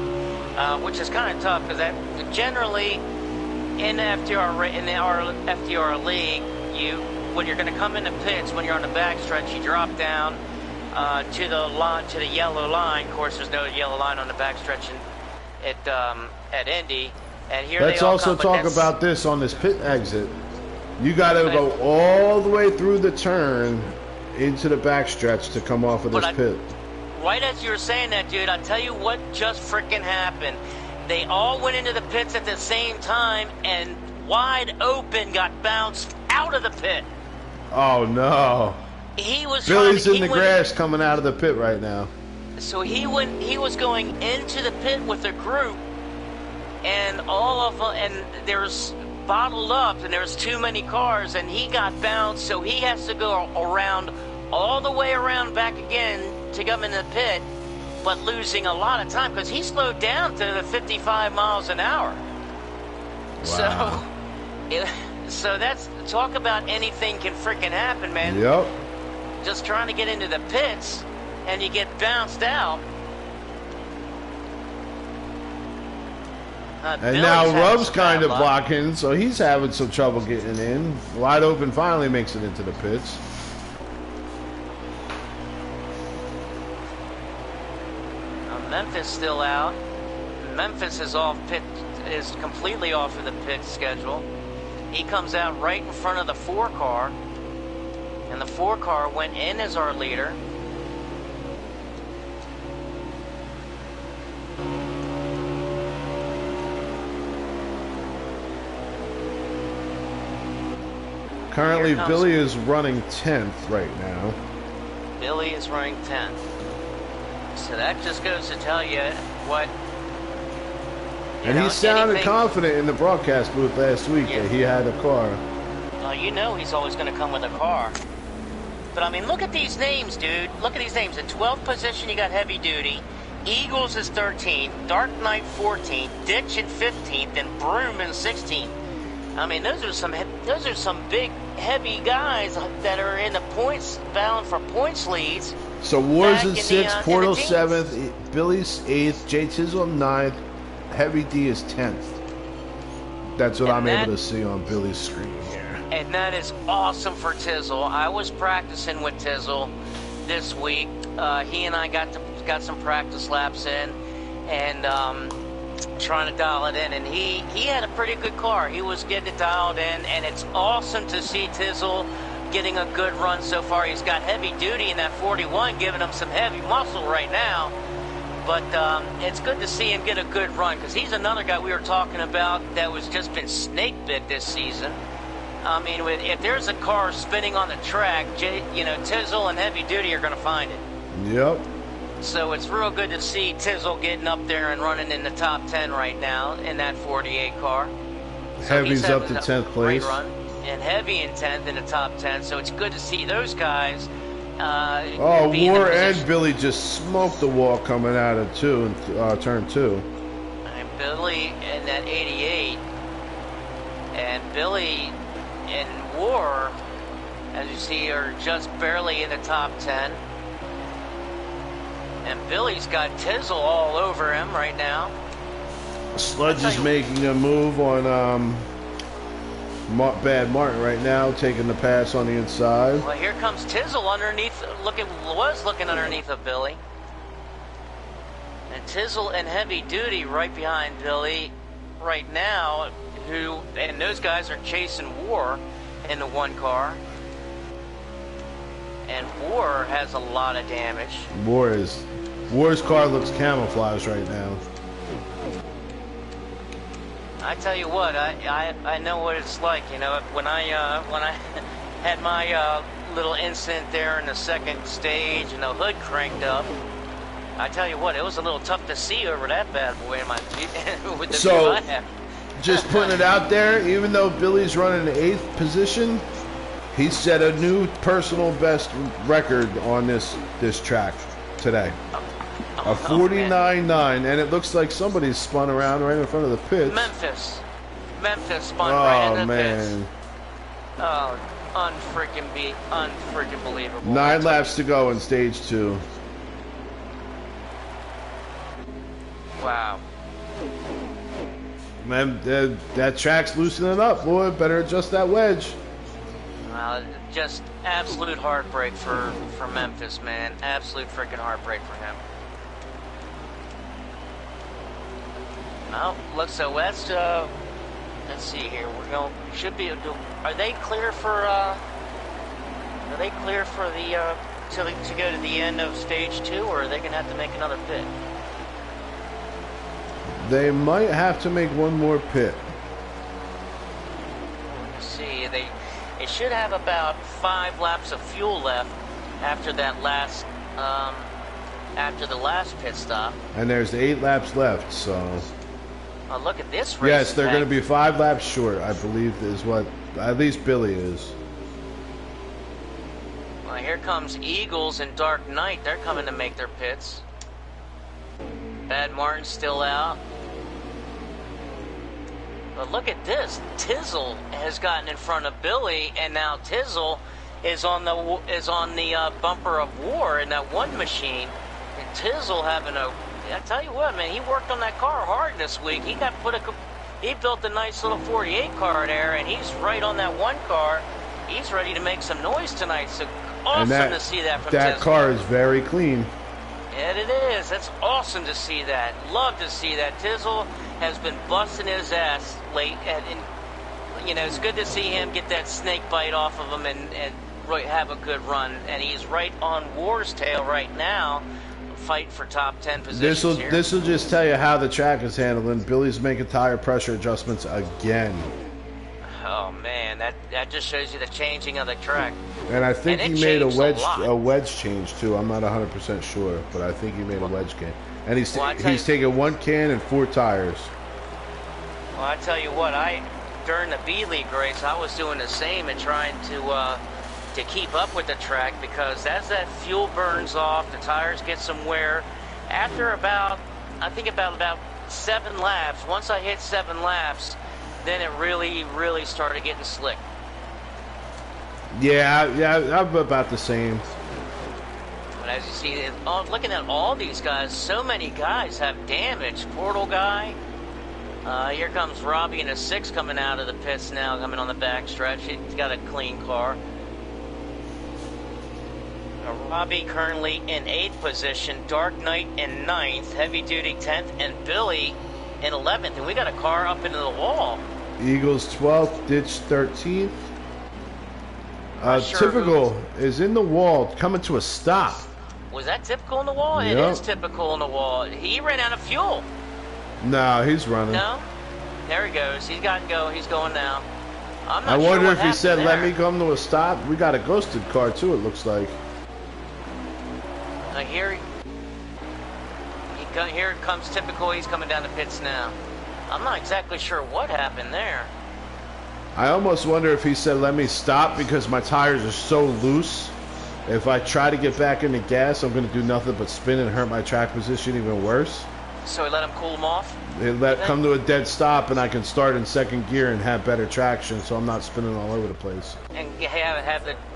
which is kind of tough because that generally in the FTR league, when you're going to come into pits, when you're on the backstretch, you drop down to the yellow line. Of course, there's no yellow line on the backstretch at Indy. And here let's also talk about this on this pit exit. You got to go all the way through the turn into the backstretch to come off of this pit. Right as you were saying that, dude, I tell you what just freaking happened. They all went into the pits at the same time, and Wide Open got bounced out of the pit. Oh no! Billy's in the grass coming out of the pit right now. So he was going into the pit with a group, and there's bottled up, and there's too many cars, and he got bounced. So he has to go around all the way around back again to come in the pit, but losing a lot of time because he slowed down to the 55 miles an hour. Wow. So that's, talk about anything can freaking happen, man. Yep. Just trying to get into the pits, and you get bounced out. And now Rubb's kind of blocking, so he's having some trouble getting in. Wide Open finally makes it into the pits. Memphis still out. Memphis is completely off of the pit schedule. He comes out right in front of the 4 car, and the 4 car went in as our leader. Currently, Billy is running 10th right now. Billy is running 10th. So that just goes to tell you what. And he sounded confident in the broadcast booth last week that he had a car. You know he's always going to come with a car. But I mean, look at these names, dude. Look at these names. In 12th position, you got Heavy Duty. Eagles is 13th. Dark Knight 14th. Ditch in 15th. And Broom in 16th. I mean, those are some big, heavy guys that are in the points, battling for points leads. So Wars is 6th, Portal 7th, Billy's 8th, Jay Tizzle 9th, Heavy D is 10th. That's what I'm able to see on Billy's screen here. And that is awesome for Tizzle. I was practicing with Tizzle this week. He and I got some practice laps in, and trying to dial it in. And he had a pretty good car. He was getting it dialed in, and it's awesome to see Tizzle getting a good run so far. He's got Heavy Duty in that 41, giving him some heavy muscle right now. But it's good to see him get a good run, because he's another guy we were talking about that was just been snake bit this season. I mean, if there's a car spinning on the track, Tizzle and Heavy Duty are going to find it. Yep. So it's real good to see Tizzle getting up there and running in the top 10 right now in that 48 car. Heavy's up to 10th place. Run. And Heavy in 10th in the top 10, so it's good to see those guys. War and Billy just smoked the wall coming out of turn 2. I Billy in that 88, and Billy and War, as you see, are just barely in the top 10. And Billy's got Tizzle all over him right now. Sludge is making a move on Bad Martin right now, taking the pass on the inside. Well, here comes Tizzle underneath, was looking underneath of Billy. And Tizzle and Heavy Duty right behind Billy right now, and those guys are chasing War in the one car. And War has a lot of damage. War's car looks camouflaged right now. I tell you what, I know what it's like. You know, when I had my little incident there in the second stage and the hood cranked up, I tell you what, it was a little tough to see over that bad boy in my with the so, I have. Just putting it out there, even though Billy's running the 8th position, he set a new personal best record on this track today. A 49.9, and it looks like somebody's spun around right in front of the pits. Memphis spun right in the man. pits. Oh, unfreaking believable. 9 laps to go in stage 2. Wow. Man, that track's loosening up, boy. Better adjust that wedge. Just absolute heartbreak for Memphis, man. Absolute freaking heartbreak for him. Well, let's see here. Are they clear for the to go to the end of stage 2, or are they gonna have to make another pit? They might have to make one more pit. Let's see, they should have about 5 laps of fuel left after that last after the last pit stop. And there's 8 laps left, so. Look at this race. Yes, they're going to be 5 laps short, I believe, is what at least Billy is. Well, here comes Eagles and Dark Knight. They're coming to make their pits. Bad Martin's still out. But look at this. Tizzle has gotten in front of Billy, and now Tizzle is on the bumper of War in that one machine. And Tizzle having I tell you what, man, he worked on that car hard this week. He built a nice little 48 car there, and he's right on that one car. He's ready to make some noise tonight. So awesome to see that from Tizzle. That car is very clean. Yeah, it is. That's awesome to see that. Love to see that. Tizzle has been busting his ass late, and you know, it's good to see him get that snake bite off of him and have a good run. And he's right on War's tail right now, fight for top 10 positions here. This will just tell you how the track is handling. Billy's making tire pressure adjustments again. Oh man, that just shows you the changing of the track. And I think he made a wedge change too. I'm not 100% sure, but I think he made a wedge change. And he's taking 1 can and 4 tires. Well, I tell you what, during the B League race, I was doing the same and trying to keep up with the track, because as that fuel burns off, the tires get some wear. After about 7 laps, once I hit 7 laps, then it really started getting slick. Yeah, I'm about the same. But as you see, looking at all these guys, so many guys have damage. Portal guy. Here comes Robbie in a 6 coming out of the pits now, coming on the back stretch. He's got a clean car. Robbie currently in 8th position, Dark Knight in 9th, Heavy Duty 10th, and Billy in 11th. And we got a car up into the wall. Eagles 12th, Ditch 13th. Typical is in the wall, coming to a stop. Was that typical in the wall? Yep. It is typical in the wall. He ran out of fuel. No, he's running. No? There he goes. He's going now. I'm not I sure wonder what if he said, there. let me come to a stop. We got a ghosted car too, it looks like. Here comes typical. He's coming down the pits now. I'm not exactly sure what happened there. I almost wonder if he said, let me stop because my tires are so loose. If I try to get back into gas, I'm going to do nothing but spin and hurt my track position even worse. So he let him cool him off? They let come to a dead stop, and I can start in second gear and have better traction, so I'm not spinning all over the place. And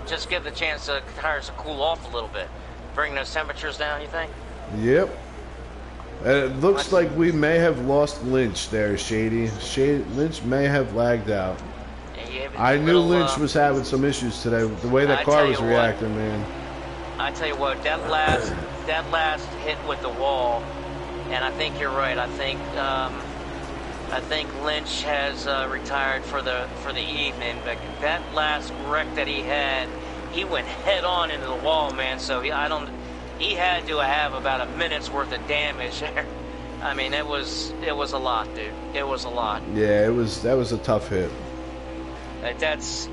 just give the chance to tires to cool off a little bit. Bring those temperatures down, you think? Yep. It looks like we may have lost Lynch there, Shady. Lynch may have lagged out. Yeah, I knew Lynch was having some issues today. The way that car was reacting, man. I tell you what, that last hit with the wall, and I think you're right. I think Lynch has retired for the evening. But that last wreck that he had, he went head on into the wall, man. So he had to have about a minute's worth of damage there. I mean, it was a lot, dude. It was a lot. Yeah, that was a tough hit. It's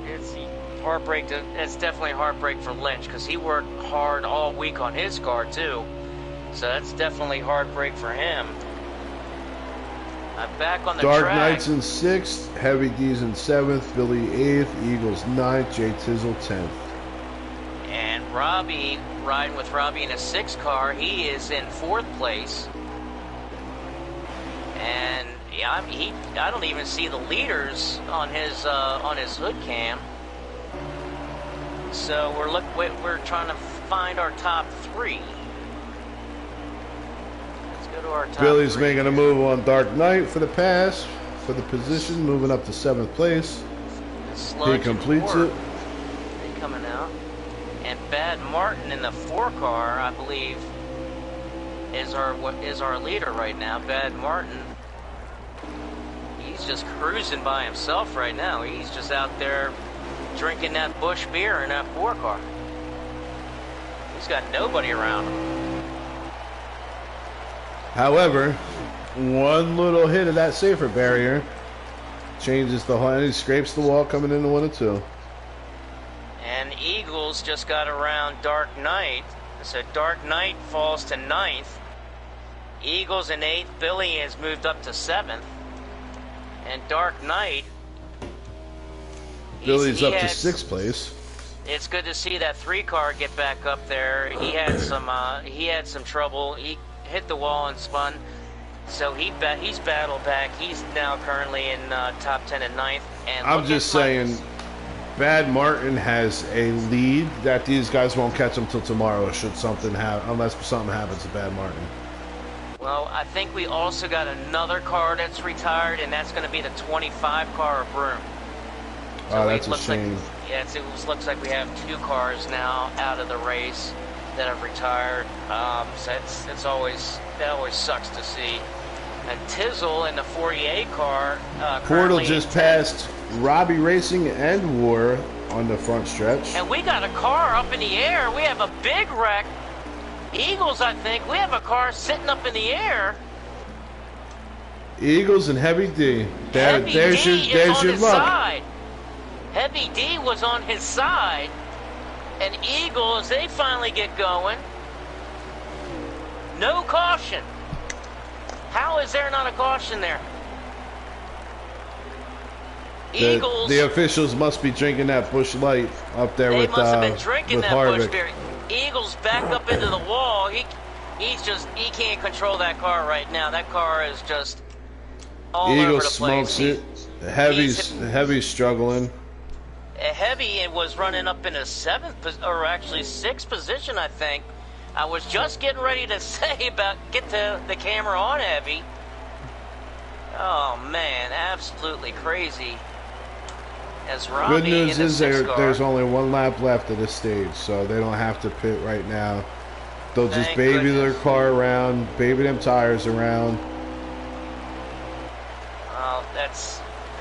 heartbreak. It's definitely heartbreak for Lynch because he worked hard all week on his car too. So that's definitely heartbreak for him. Back on the Dark track. Knight's in 6th, Heavy D's in 7th, Billy 8th, Eagles 9th, Jay Tizzle 10th. And Robbie, riding with Robbie in a 6 car, he is in 4th place. And yeah, I don't even see the leaders on his hood cam. So we're trying to find our top 3. Let's go to our top Billy's 3. making a move on Dark Knight for the pass, for the position, moving up to 7th place. He completes it. They coming out. And Bad Martin in the 4 car, I believe, is our leader right now. Bad Martin. He's just cruising by himself right now. He's just out there drinking that Busch beer in that 4 car. He's got nobody around him. However, one little hit of that safer barrier changes the whole, and he scrapes the wall coming into 1 and 2. And Eagles just got around Dark Knight. So Dark Knight falls to 9th. Eagles in 8th. Billy has moved up to 7th. And Dark Knight, Billy's up to 6th place. It's good to see that 3 car get back up there. He had some trouble. He hit the wall and spun. So he's battled back. He's now currently in top 10 and 9th. And I'm just saying, Bad Martin has a lead that these guys won't catch him till tomorrow. Should something happen, unless something happens to Bad Martin. Well, I think we also got another car that's retired, and that's going to be the 25 car of Broom. So that's a shame. It looks like we have 2 cars now out of the race that have retired. So that always sucks to see. And Tizzle in the 48 car. Portal just passed Robbie Racing and War on the front stretch. And we got a car up in the air. We have a big wreck. Eagles, I think. We have a car sitting up in the air. Eagles and Heavy D. There's your luck. Side. Heavy D was on his side. And Eagles, they finally get going. No caution. How is there not a caution there? Eagles. The officials must be drinking that Busch Light up there with Harvick. They must have been drinking that Busch beer. Eagles back up into the wall. He can't control that car right now. That car is just all over the place. Smokes it. Heavy's struggling. Heavy was running up in a 7th or actually 6th position, I think. I was just getting ready to say get the camera on Heavy. Oh man, absolutely crazy. As Robbie Good news in is there's only 1 lap left of this stage, so they don't have to pit right now. They'll just baby their car around, baby them tires around.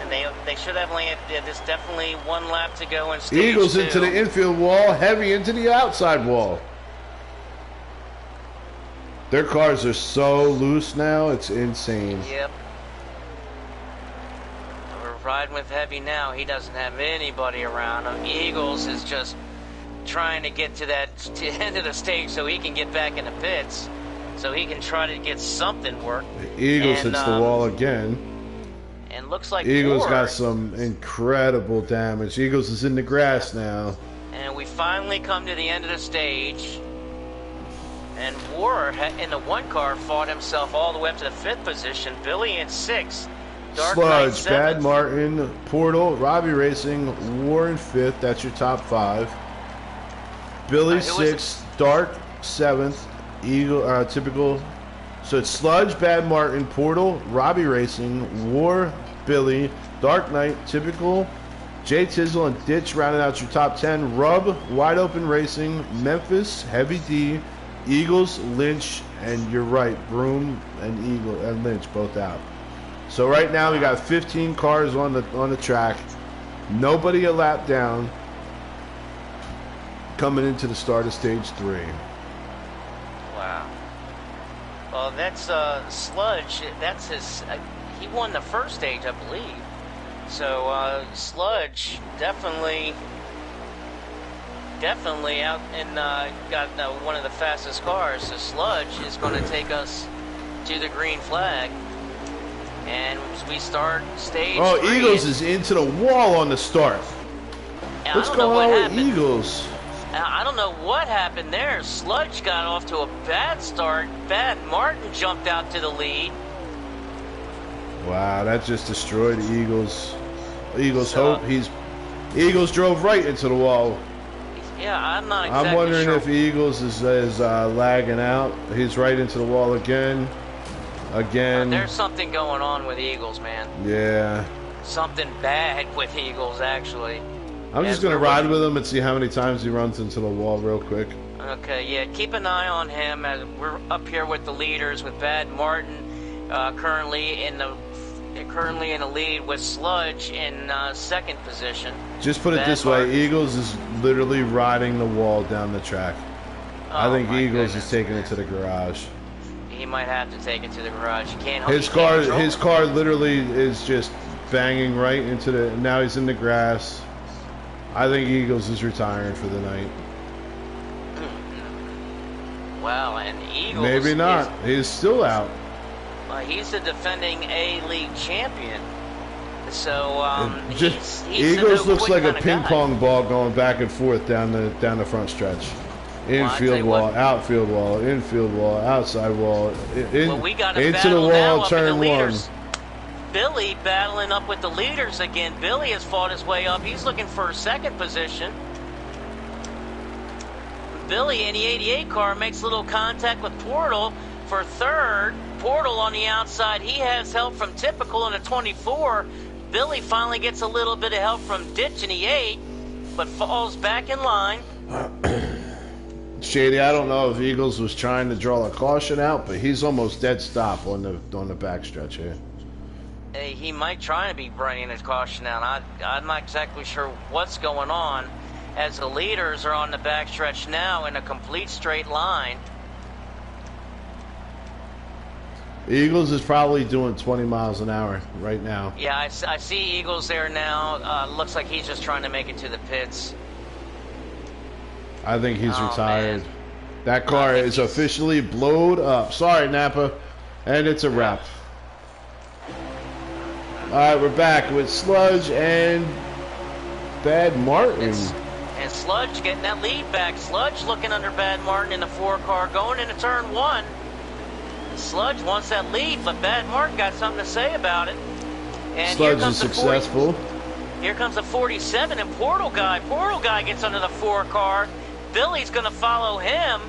And they should have only. There's definitely 1 lap to go in stage Eagles 2. into the infield wall, Heavy into the outside wall. Their cars are so loose now, it's insane. Yep. We're riding with Heavy now. He doesn't have anybody around him. Eagles is just trying to get to the end of the stage so he can get back in the pits, so he can try to get something work. Eagles hits the wall again. And looks like Eagles got some incredible damage. Eagles is in the grass now. And we finally come to the end of the stage. And War in the 1 car fought himself all the way up to the 5th position. Billy in 6th. Dark Knight Sludge, 7th. Bad Martin, Portal, Robbie Racing, War in 5th. That's your top 5. Billy 6th, Dark 7th, Eagle typical. So it's Sludge, Bad Martin, Portal, Robbie Racing, War, Billy, Dark Knight, typical. Jay Tizzle and Ditch rounding out your top 10. Rub, Wide Open Racing, Memphis, Heavy D, Eagles, Lynch, and you're right, Broom and Eagle and Lynch both out. So right now we got 15 cars on the track. Nobody a lap down. Coming into the start of stage 3. Wow. Well, that's Sludge. That's his. He won the first stage, I believe. So Sludge definitely out and got one of the fastest cars. So Sludge is going to take us to the green flag, and we start stage 3. Eagles is into the wall on the start. What's going on with Eagles? I don't know what happened there. Sludge got off to a bad start. Bad Martin jumped out to the lead. Wow, that just destroyed the Eagles. Eagles hope. Eagles drove right into the wall. Yeah, I'm not exactly I'm wondering sure. if Eagles is lagging out. He's right into the wall again. There's something going on with Eagles, man. Yeah. Something bad with Eagles, actually. I'm just going to ride with him and see how many times he runs into the wall real quick. Okay, yeah, keep an eye on him as we're up here with the leaders with Bad Martin currently in the lead with Sludge in 2nd position. Just put it this way, Eagles is literally riding the wall down the track. I think Eagles is taking it to the garage. He might have to take it to the garage. You can't. His car literally is just banging right into the. Now he's in the grass. I think Eagles is retiring for the night. Wow, and Eagles. Maybe not. He's still out. He's the defending A-League champion. So he's Eagles looks like a ping pong ball going back and forth down the front stretch. Infield wall, outfield wall, infield wall, outside wall, we got a into the wall, turn 1. Billy battling up with the leaders again. Billy has fought his way up. He's looking for 2nd position. Billy in the 88 car makes a little contact with Portal for 3rd. Portal on the outside. He has help from Typical in the 24. Billy finally gets a little bit of help from Ditch in the 8, but falls back in line. Shady, I don't know if Eagles was trying to draw a caution out, but he's almost dead stop on the backstretch here. He might try to be running his caution out. I'm not exactly sure what's going on, as the leaders are on the backstretch now in a complete straight line. Eagles is probably doing 20 miles an hour right now. Yeah, I see Eagles there now. Looks like he's just trying to make it to the pits. I think he's retired. Man. That car is officially blowed up. Sorry, Napa. And it's a wrap. All right, we're back with Sludge and Bad Martin. And Sludge getting that lead back. Sludge looking under Bad Martin in the 4 car going into turn 1. Sludge wants that lead, but Bad Martin got something to say about it. And Sludge is successful. Here comes the 47 and Portal Guy. Portal Guy gets under the 4 car. Billy's going to follow him.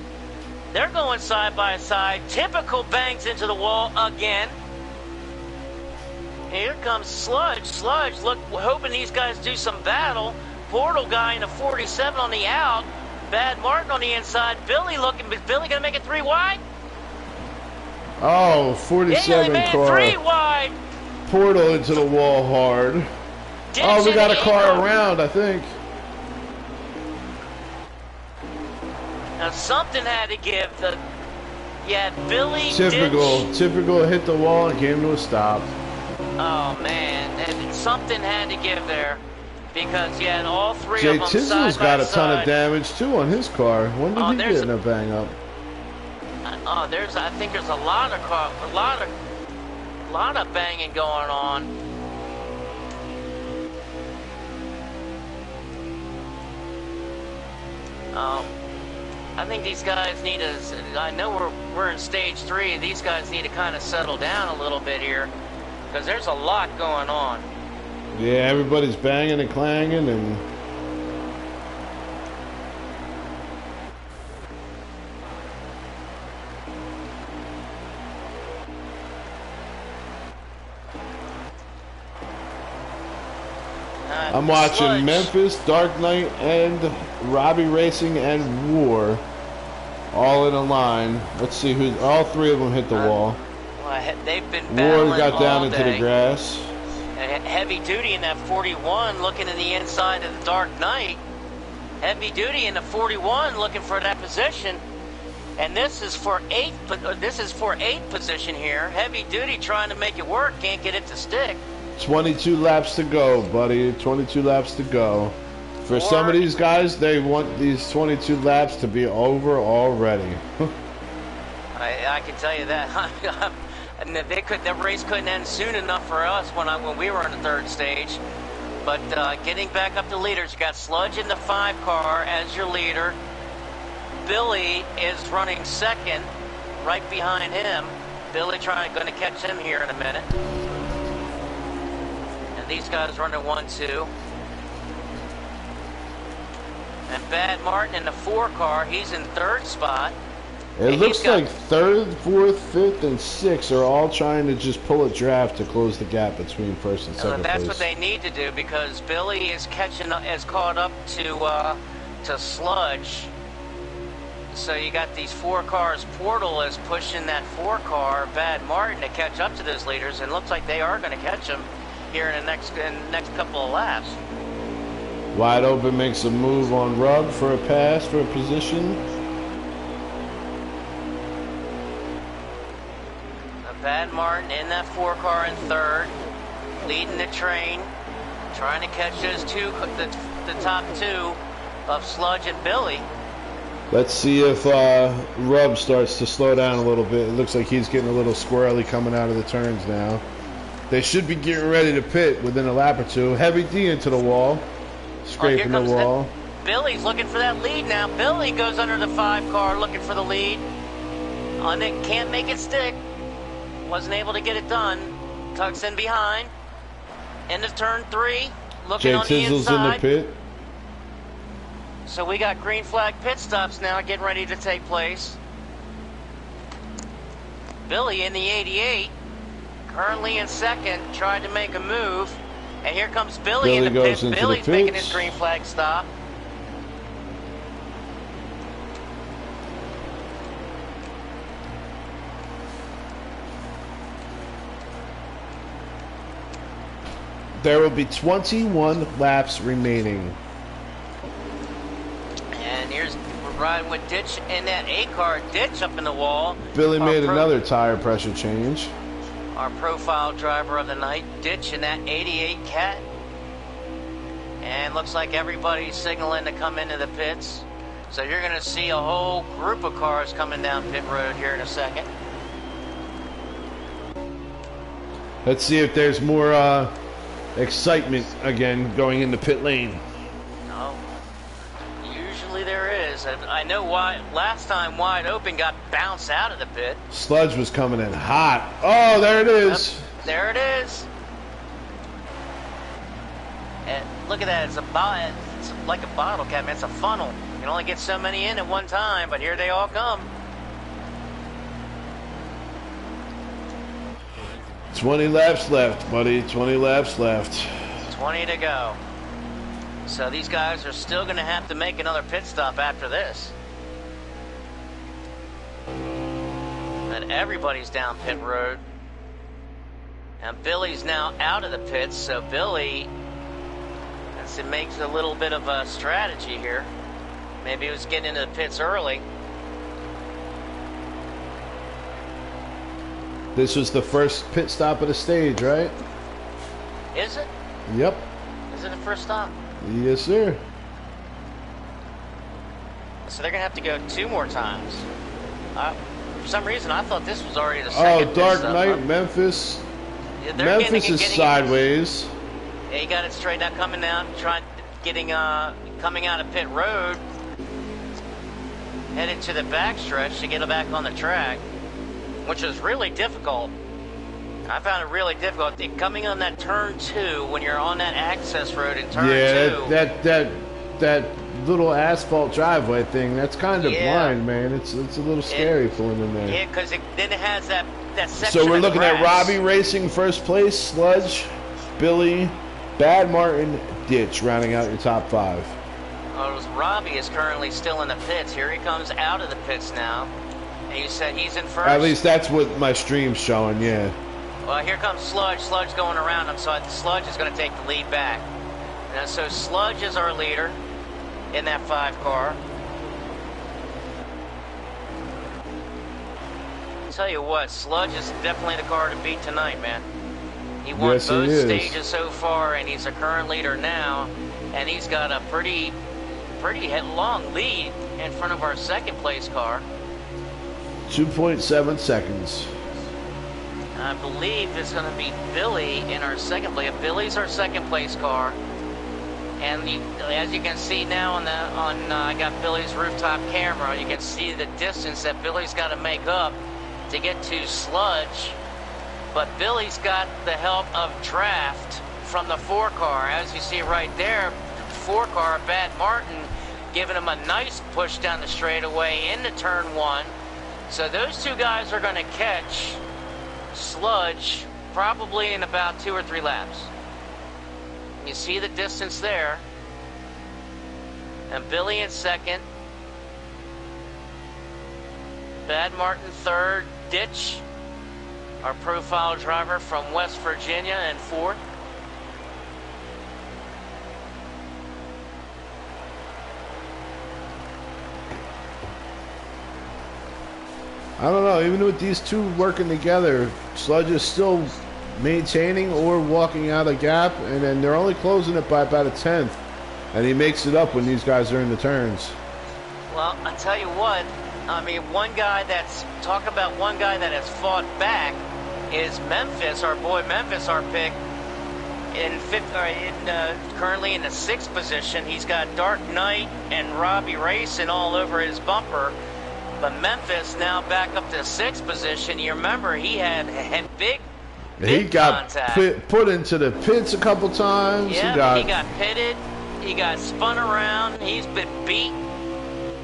They're going side by side. Typical bangs into the wall again. Here comes Sludge. Sludge, look, hoping these guys do some battle. Portal Guy in the 47 on the out. Bad Martin on the inside. Billy looking, but Billy going to make it 3 wide? Oh, 47 car. 3 wide. Portal into the wall hard. We got a car around, I think. Now something had to give. Billy. Typical hit the wall and came to a stop. Oh man, and something had to give there, because you had all 3 Jay of them Tizzle's side by got a side. ton of damage too on his car. When did he get in a bang up? I think there's a lot of banging going on. I think these guys need to. I know we're in stage 3. These guys need to kind of settle down a little bit here, because there's a lot going on. Yeah, everybody's banging and clanging and. I'm watching Sludge. Memphis, Dark Knight, and Robbie Racing and War all in a line. Let's see who. All 3 of them hit the wall. Well, they've been battling War got down all into day. the grass. Heavy duty in that 41, looking in the inside of the Dark Knight. Heavy duty in the 41, looking for that position. And this is for 8th. This is for 8th position here. Heavy duty trying to make it work, can't get it to stick. 22 laps to go, buddy. 22 laps to go. For some of these guys, they want these 22 laps to be over already. I can tell you that. And the race couldn't end soon enough for us when we were in the 3rd stage. But getting back up to leaders, you got Sludge in the 5 car as your leader. Billy is running 2nd, right behind him. Billy going to catch him here in a minute. These guys running 1-2. And Bad Martin in the 4 car, he's in 3rd spot. It looks like 3rd, 4th, 5th, and 6th are all trying to just pull a draft to close the gap between 1st and 2nd place. That's what they need to do, because Billy is caught up to Sludge. So you got these 4 cars. Portal is pushing that 4 car, Bad Martin, to catch up to those leaders, and looks like they are going to catch him here in the next couple of laps. Wide Open makes a move on Rub for a pass for a position. Bad Martin in that 4 car in 3rd, leading the train, trying to catch those the top 2 of Sludge and Billy. Let's see if Rub starts to slow down a little bit. It looks like he's getting a little squirrely coming out of the turns now. They should be getting ready to pit within a lap or 2. Heavy D into the wall. Scraping the wall. Billy's looking for that lead now. Billy goes under the 5 car looking for the lead. On it, can't make it stick. Wasn't able to get it done. Tucks in behind. End of turn 3. Looking on the inside. In the pit. So we got green flag pit stops now getting ready to take place. Billy in the 88. Currently in 2nd, tried to make a move. And here comes Billy in the pit. Billy's making his green flag stop. There will be 21 laps remaining. And we're riding with Ditch in that 8 car. Ditch up in the wall. Billy made another tire pressure change. Our profile driver of the night, Ditch in that 88 Cat. And looks like everybody's signaling to come into the pits. So you're going to see a whole group of cars coming down pit road here in a second. Let's see if there's more excitement again going into pit lane. No. Usually there is. I know why last time Wide Open got bounced out of the pit. Sludge was coming in hot. Oh, there it is. Yep, there it is. And look at that. It's like a bottle cap. It's a funnel. You can only get so many in at one time, but here they all come. 20 laps left, buddy. 20 laps left. 20 to go. So these guys are still going to have to make another pit stop after this. And everybody's down pit road. And Billy's now out of the pits, so Billy makes a little bit of a strategy here. Maybe he was getting into the pits early. This was the first pit stop of the stage, right? Is it? Yep. Is it the first stop? Yes, sir. So they're going to have to go 2 more times. For some reason, I thought this was already the second. Oh, Dark Knight, Memphis. Yeah, Memphis is sideways. Yeah, he got it straight out, coming out, coming out of pit road. headed to the backstretch to get back on the track, which was really difficult. I found it really difficult. Coming on that turn 2, when you're on that access road in turn 2. That little asphalt driveway thing, that's kind of blind, man. It's a little scary pulling in there. Yeah, because then it has that section. So we're looking at Robbie Racing first place, Sludge, Billy, Bad Martin, Ditch rounding out your top 5. Robbie is currently still in the pits. Here he comes out of the pits now. And you said he's in first? At least that's what my stream's showing, yeah. Well, here comes Sludge. Sludge going around him, so Sludge is going to take the lead back. And so Sludge is our leader in that 5 car. I'll tell you what, Sludge is definitely the car to beat tonight, man. He won both stages so far, and he's a current leader now. And he's got a pretty long lead in front of our second place car. 2.7 seconds. I believe it's going to be Billy in our second place. Billy's our second place car. And as you can see now I got Billy's rooftop camera, you can see the distance that Billy's got to make up to get to Sludge. But Billy's got the help of Draft from the 4 car. As you see right there, 4 car, Bad Martin, giving him a nice push down the straightaway into turn 1. So those 2 guys are going to catch Sludge probably in about 2 or 3 laps. You see the distance there. And Billy in second. Bad Martin third. Ditch, our profile driver from West Virginia, in 4th. I don't know, even with these 2 working together, Sludge is still maintaining or walking out a gap, and then they're only closing it by about a 1/10, and he makes it up when these guys are in the turns. Well, I tell you what, I mean, one guy that has fought back is Memphis, our boy Memphis, our pick, currently in the 6th position. He's got Dark Knight and Robbie Racing all over his bumper. But Memphis now back up to the 6th position. You remember he had big he got contact. Put into the pits a couple times. Yeah, he got pitted. He got spun around. He's been beat.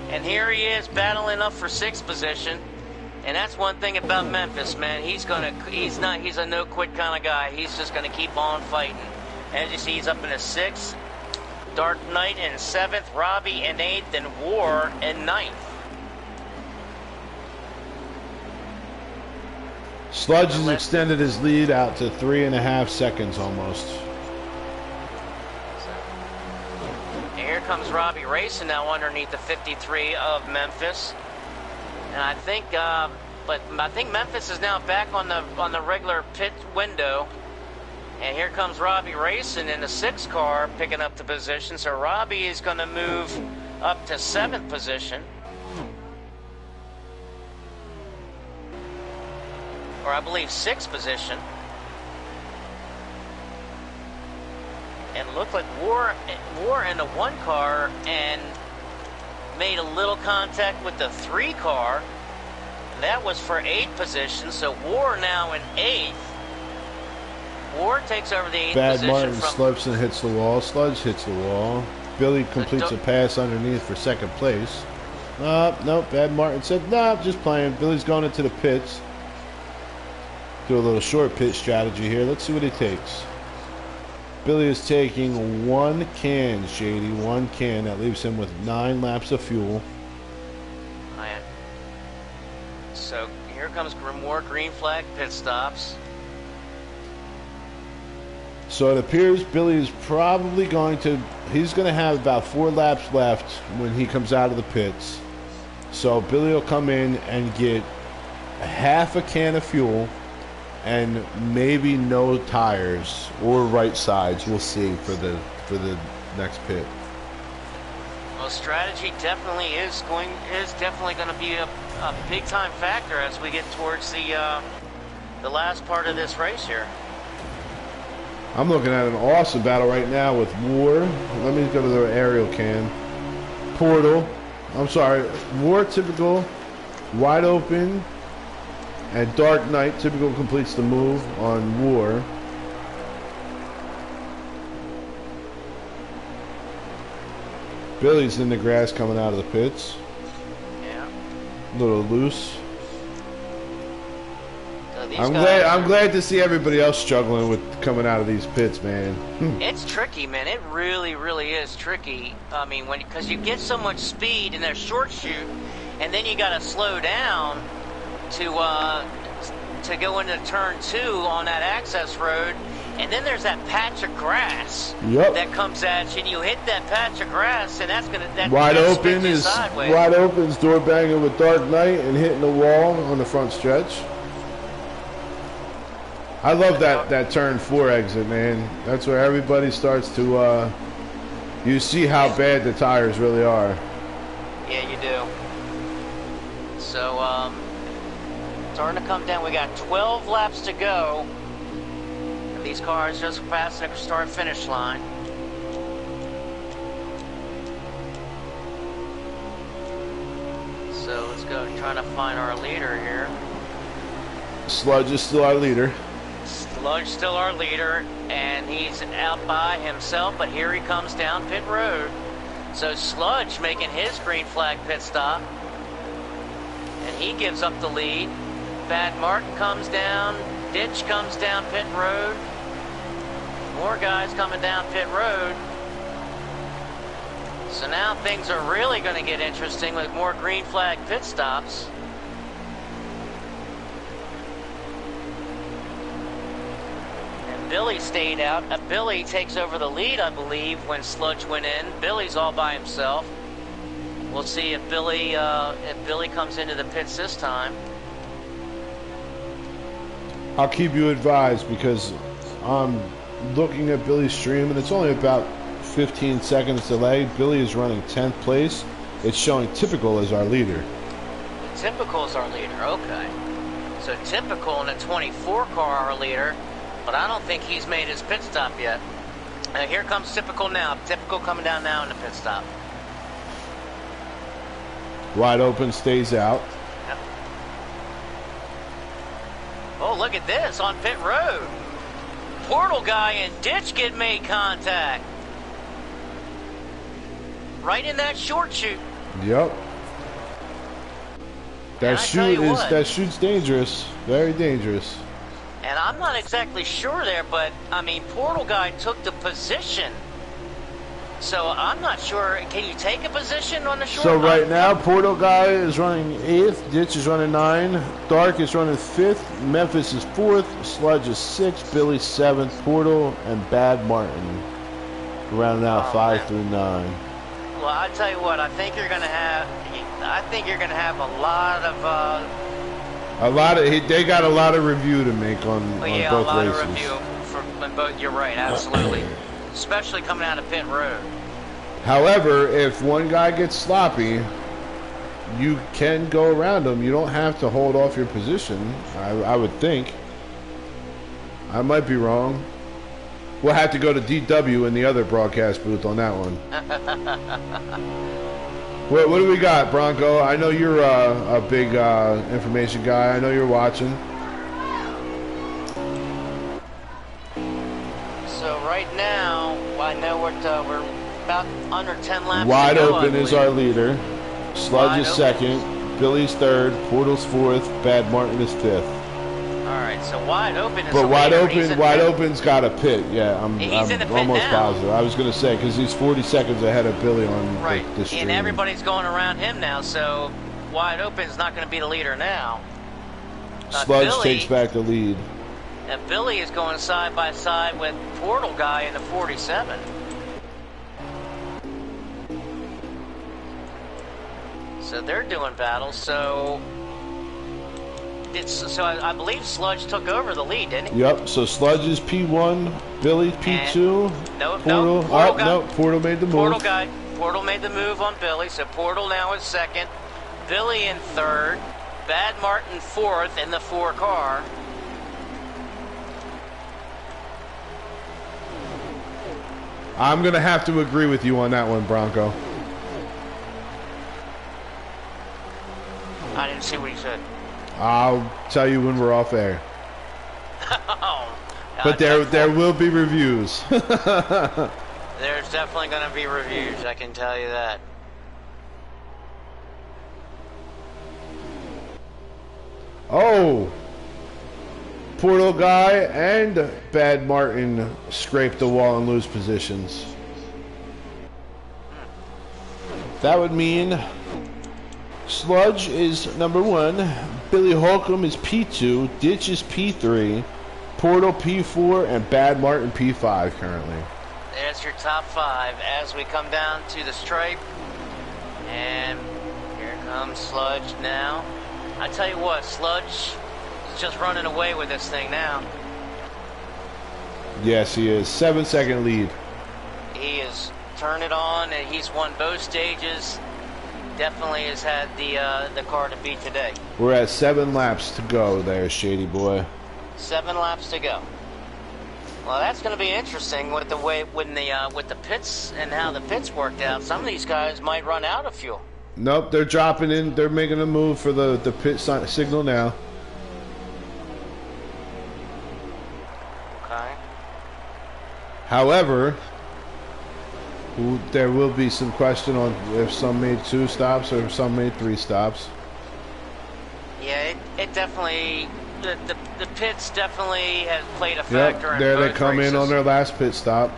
And here he is battling up for 6th position. And that's one thing about Memphis, man. He's a no quit kind of guy. He's just gonna keep on fighting. As you see, he's up in the 6th. Dark Knight in 7th, Robbie in 8th, and War in 9th. Sludge has extended his lead out to 3.5 seconds almost. And here comes Robbie Racing now underneath the 53 of Memphis. And I think Memphis is now back on the regular pit window. And here comes Robbie Racing in the 6th car picking up the position. So Robbie is going to move up to 7th position. Or I believe 6th position. And looked like War in the 1 car and made a little contact with the 3 car. That was for 8th position. So War now in 8th. War takes over the 8th position. Bad Martin slips and hits the wall. Sludge hits the wall. Billy completes a pass underneath for 2nd place. No, Bad Martin said, no, just playing. Billy's going into the pits. Do a little short pit strategy here. Let's see what he takes. Billy is taking 1 can, Shady. 1 can. That leaves him with 9 laps of fuel. So here comes more green flag pit stops. So it appears Billy is probably he's going to have about 4 laps left when he comes out of the pits. So Billy will come in and get half a can of fuel and maybe no tires or right sides. We'll see for the next pit. Well, strategy definitely is definitely going to be a big time factor as we get towards the last part of this race here. I'm looking at an awesome battle right now with War. Let me go to the aerial cam. Portal, I'm sorry, War typical, wide open, and Dark Knight typical completes the move on War. Billy's in the grass coming out of the pits. Yeah. A little loose. So I'm glad to see everybody else struggling with coming out of these pits, man. It's tricky, man. It really, really is tricky. I mean, because you get so much speed in their short shoot, and then you got to slow down to go into turn 2 on that access road, and then there's that patch of grass that comes at you, and you hit that patch of grass, and that's gonna wide open is sideways. Wide open's door banging with Dark Knight and hitting the wall on the front stretch. I love that turn 4 exit, man. That's where everybody starts to you see how bad the tires really are. Yeah, you do. So starting to come down. We got 12 laps to go. These cars just passed the start-finish line. So let's go trying to find our leader here. Sludge is still our leader. Sludge still our leader, and he's out by himself, but here he comes down pit road. So Sludge making his green flag pit stop, and he gives up the lead. Bad Martin comes down, Ditch comes down pit road. More guys coming down pit road. So now things are really going to get interesting with more green flag pit stops. And Billy stayed out. Billy takes over the lead, I believe, when Sludge went in. Billy's all by himself. We'll see if Billy comes into the pits this time. I'll keep you advised because I'm looking at Billy's stream, and it's only about 15 seconds delay. Billy is running 10th place. It's showing Typical as our leader. Typical is our leader, okay. So Typical in a 24 car our leader, but I don't think he's made his pit stop yet. Here comes Typical now. Typical coming down now in the pit stop. Wide open, stays out. Yep. Oh, look at this on pit road. Portal guy and Ditch get made contact. Right in that short shoot. Yep. That shoot's dangerous. Very dangerous. And I'm not exactly sure there, but I mean, Portal guy took the position. So I'm not sure. Can you take a position on the short? So right now, Portal guy is running 8th. Ditch is running 9. Dark is running 5th. Memphis is 4th. Sludge is 6th. Billy 7th. Portal and Bad Martin rounding out 5 through 9. Well, I tell you what. I think you're gonna have. I think you're gonna have a lot of. They got a lot of review to make on both races. A lot of review for both. You're right. Absolutely. Especially coming out of pit road. However, if one guy gets sloppy, you can go around him. You don't have to hold off your position, I would think. I might be wrong. We'll have to go to DW in the other broadcast booth on that one. What do we got, Bronco? I know you're a big information guy. I know you're watching. So right now, I know we're about under 10 laps Wide to go, open is our leader. Sludge is 2nd. Billy's 3rd. Portal's 4th. Bad Martin is 5th. All right, so Wide Open is but the Wide leader. Wide Open's got a pit. Yeah, I'm in the pit almost now. positive. I was going to say because he's 40 seconds ahead of Billy on the stream. And everybody's going around him now, so Wide Open's not going to be the leader now. Sludge takes back the lead. And Billy is going side by side with Portal guy in the 47. So they're doing battle. So I believe Sludge took over the lead, didn't he? Yep. So Sludge is P1, Billy P2. Portal made the move. Portal made the move on Billy. So Portal now is 2nd. Billy in 3rd. Bad Martin 4th in the 4 car. I'm going to have to agree with you on that one, Bronco. didn't see what he said. I'll tell you when we're off air. Oh, But there will be reviews. there's definitely going to be reviews, I can tell you that. Oh, Portal Guy and Bad Martin scrape the wall and lose positions. That would mean Sludge is number 1, Billy Holcomb is P2, Ditch is P3, Portal P4, and Bad Martin P5 currently. There's your top 5 as we come down to the stripe. And here comes Sludge now. I tell you what, Sludge is just running away with this thing now. Yes, he is. 7-second lead. He has turned it on, and he's won both stages. Definitely has had the car to beat today. We're at 7 laps to go there, Shady Boy. 7 laps to go. Well, that's going to be interesting with the way with the pits and how the pits worked out. Some of these guys might run out of fuel. Nope, they're dropping in. They're making a move for the pit signal now. Okay. However, there will be some question on if some made 2 stops or if some made 3 stops. Yeah, it definitely the pits definitely has played a factor. Yep, there in they both come races. in on their last pit stop.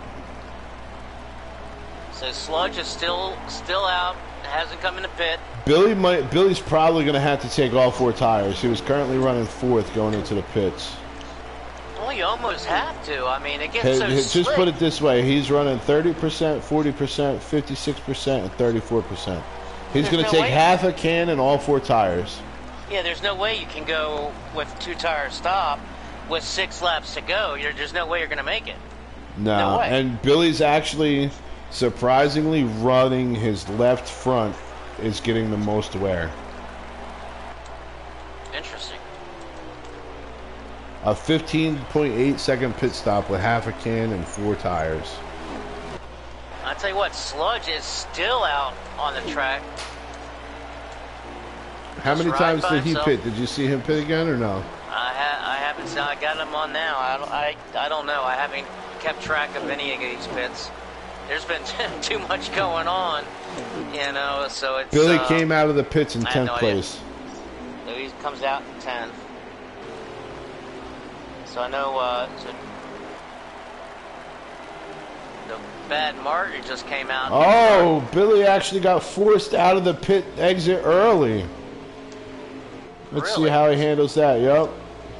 So Sludge is still out. Hasn't come in the pit. Billy's probably going to have to take all 4 tires. He was currently running 4th going into the pits. Well, you almost have to. I mean, it gets so Just slick. put it this way: he's running 30%, 40%, 56%, and 34%. He's going to no take way. half a can and all 4 tires. Yeah, there's no way you can go with 2 tire stop with 6 laps to go. There's no way you're going to make it. No way. And Billy's actually surprisingly running his left front is getting the most wear. Interesting. A 15.8 second pit stop with half a can and 4 tires. I'll tell you what, Sludge is still out on the track. How many Just times right by did he himself. pit? Did you see him pit again or no? I haven't seen. I got him on now. I don't know. I haven't kept track of any of these pits. There's been too much going on, you know. So it's Billy came out of the pits in I have 10th no idea. place. So he comes out in 10th. So I know. So the Bad Martin just came out. Oh, Billy actually got forced out of the pit exit early. Let's see Really? how he handles that. Yep.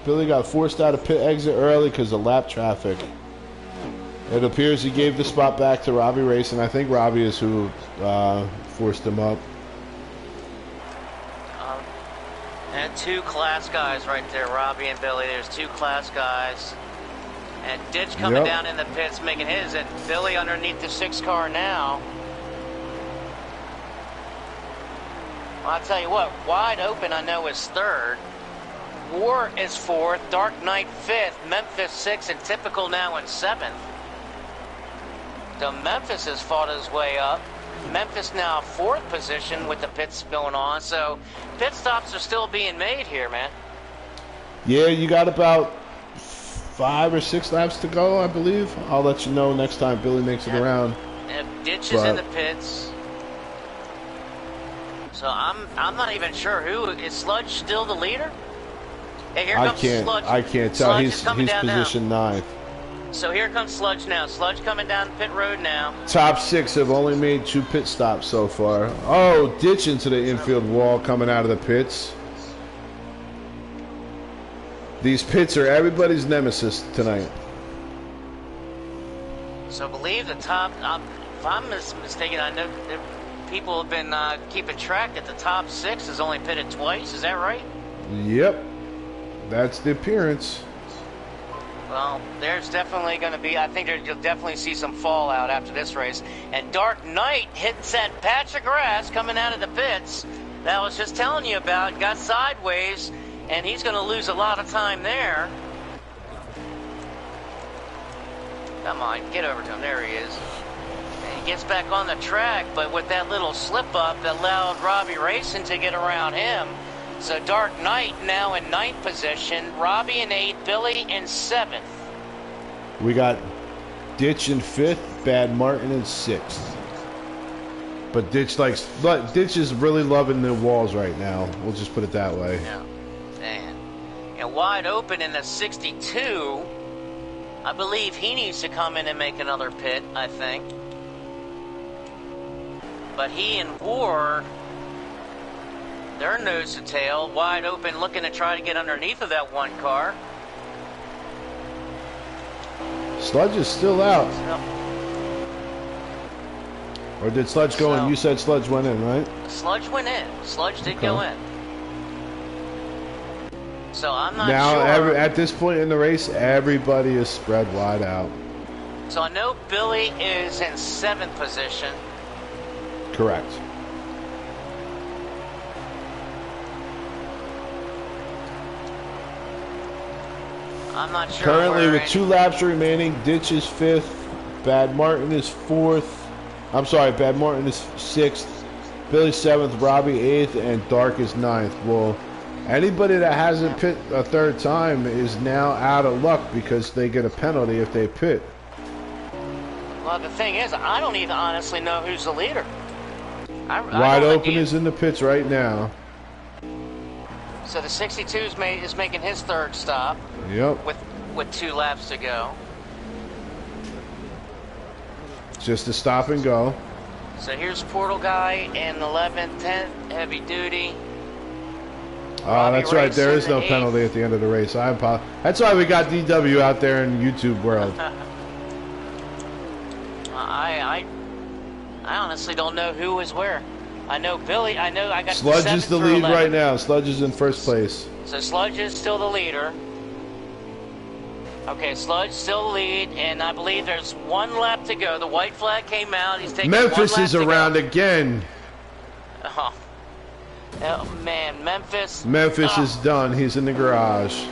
Billy got forced out of pit exit early because of lap traffic. It appears he gave the spot back to Robbie Racing. I think Robbie is who forced him up. And 2 class guys right there, Robbie and Billy. There's 2 class guys. And Ditch coming down in the pits making his, and Billy underneath the 6 car now. Well, I'll tell you what, wide open I know is 3rd. War is 4th, Dark Knight 5th, Memphis 6th, and Typical now in 7th. So Memphis has fought his way up. Memphis now 4th position with the pits going on. So pit stops are still being made here, man. Yeah, you got about 5 or 6 laps to go, I believe. I'll let you know next time Billy makes it around. And Ditch is in the pits. So I'm not even sure who is Sludge still the leader? Hey, here comes Sludge. I can't tell. Sludge He's is coming down positioned 9th. So here comes Sludge now. Sludge coming down pit road now. Top 6 have only made 2 pit stops so far. Oh, Ditch into the infield wall coming out of the pits. These pits are everybody's nemesis tonight. So I believe the top, if I'm mistaken, I know that people have been keeping track that the top 6 is only pitted twice. Is that right? Yep. That's the appearance. Well, there's definitely going to be, I think you'll definitely see some fallout after this race. And Dark Knight hits that patch of grass coming out of the pits that I was just telling you about, got sideways, and he's going to lose a lot of time there. Come on, get over to him. There he is. And he gets back on the track, but with that little slip-up that allowed Robbie Racing to get around him, So Dark Knight now in 9th position, Robbie in 8th, Billy in 7th. We got Ditch in 5th, Bad Martin in 6th. But Ditch is really loving the walls right now. We'll just put it that way. Yeah. Man. And Wide Open in the 62. I believe he needs to come in and make another pit, I think. But he and War, they're nose to tail, Wide Open, looking to try to get underneath of that one car. Sludge is still out. Or did Sludge go in? You said Sludge went in, right? Sludge went in. Sludge did go in. So I'm not now, sure. At this point in the race, everybody is spread wide out. So I know Billy is in 7th position. Correct. I'm not sure. Currently, with 2 laps remaining, Ditch is 5th, Bad Martin is 4th. I'm sorry, Bad Martin is 6th, Billy 7th, Robbie 8th, and Dark is 9th. Well, anybody that hasn't pit a 3rd time is now out of luck because they get a penalty if they pit. Well, the thing is, I don't even honestly know who's the leader. Wide Open is in the pits right now. So the 62 is making his 3rd stop. Yep. With 2 laps to go. Just a stop and go. So here's Portal Guy in 11th, 10th, heavy duty. Oh, that's right. There is no penalty at the end of the race. I apologize. That's why we got DW out there in YouTube world. I honestly don't know who was where. I know Billy. I know I got. Sludge is the lead right now. Sludge is in 1st place. So Sludge is still the leader. Okay, Sludge still the lead, and I believe there's 1 lap to go. The white flag came out. He's taking Memphis 1 lap is around again. Oh man, Memphis. Memphis is done. He's in the garage.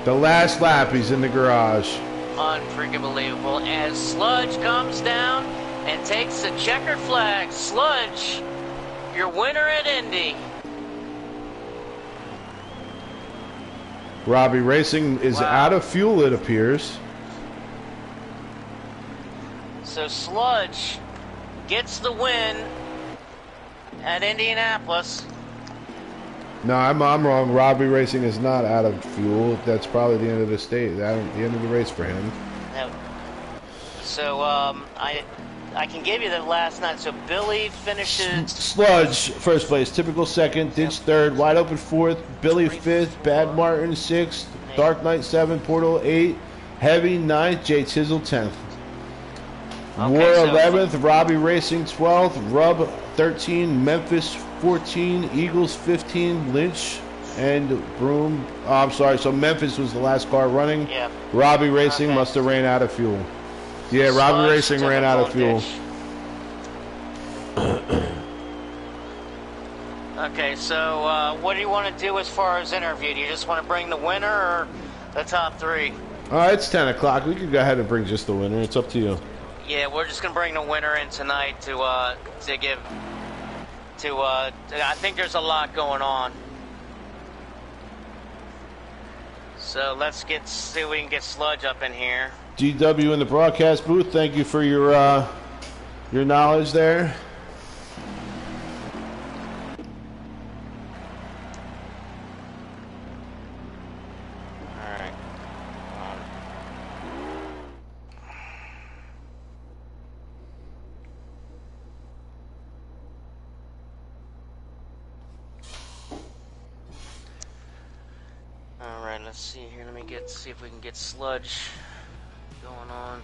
The last lap, he's in the garage. Unfreaking believable. As Sludge comes down and takes the checkered flag. Sludge, your winner at Indy. Robbie Racing is out of fuel, it appears. So Sludge gets the win at Indianapolis. No, I'm wrong. Robbie Racing is not out of fuel. That's probably the end of the the end of the race for him. No. So I can give you the last night. So Billy finishes. Sludge, 1st place. Typical 2nd. Ditch 3rd. Wide Open 4th. Billy 5th. Bad Martin 6th. Dark Knight 7th. Portal 8th. Heavy 9th. Jay Tizzle 10th. War 11th. Robbie Racing 12th. Rub 13. Memphis 14. Eagles 15. Lynch and Broom. Oh, I'm sorry. So Memphis was the last car running. Yeah. Robbie Racing must have ran out of fuel. Yeah, Robbie Racing ran out of fuel. Okay, so what do you want to do as far as interview? Do you just want to bring the winner or the top 3? It's 10 o'clock. We could go ahead and bring just the winner. It's up to you. Yeah, we're just going to bring the winner in tonight to give... I think there's a lot going on. So let's see if we can get Sludge up in here. GW in the broadcast booth, thank you for your knowledge there. All right. All right, let's see here. Let me see if we can get Sludge going on.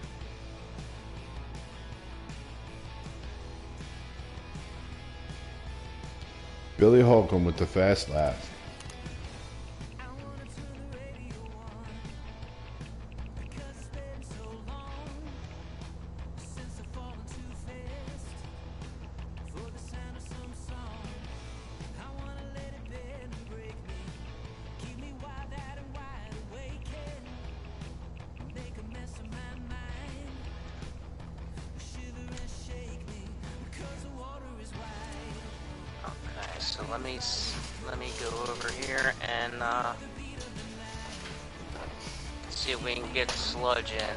Billy Holcomb with the fast lap. Let let me go over here and see if we can get sludge in.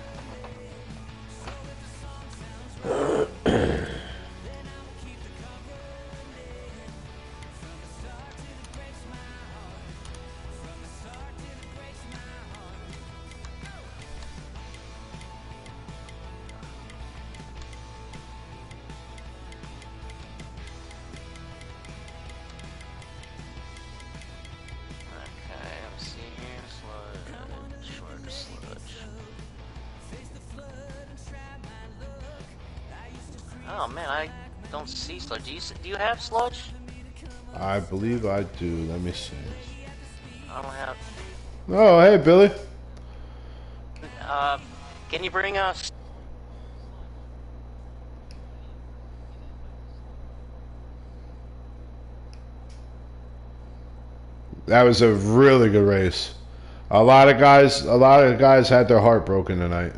Oh man, I don't see sludge. Do you have sludge? I believe I do. Let me see. I don't have. Oh, hey, Billy. Can you bring us? That was a really good race. A lot of guys had their heart broken tonight.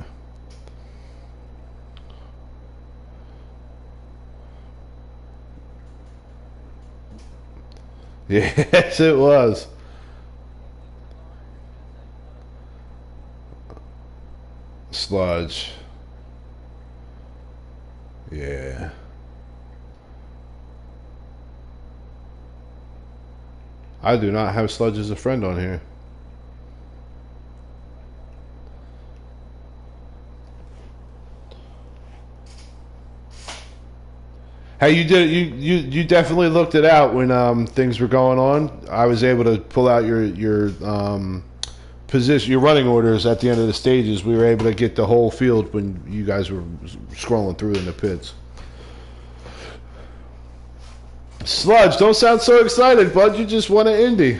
Yes, it was. Sludge. Yeah. I do not have Sludge as a friend on here. Hey, you definitely looked it out when things were going on. I was able to pull out your position, your running orders at the end of the stages. We were able to get the whole field when you guys were scrolling through in the pits. Sludge, don't sound so excited, bud. You just won an Indy.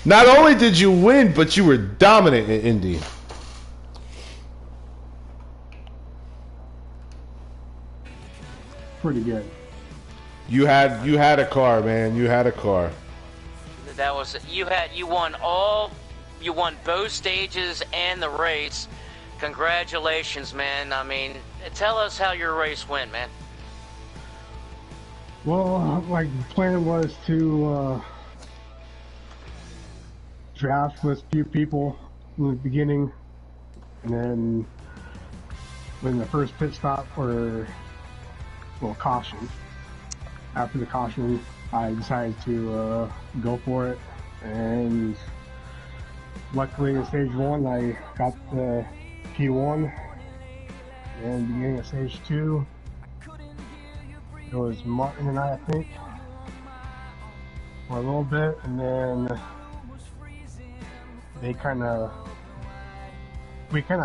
Not only did you win, but you were dominant in Indy. Pretty good. You had a car, man. You had a car. That was you won both stages and the race. Congratulations, man. I mean, tell us how your race went, man. Well, like the plan was to draft with a few people in the beginning, and then when the first pit stop or caution. After the caution, I decided to go for it, and luckily in stage 1 I got the P1, and beginning of stage 2 it was Martin and I think, for a little bit, and then we kind of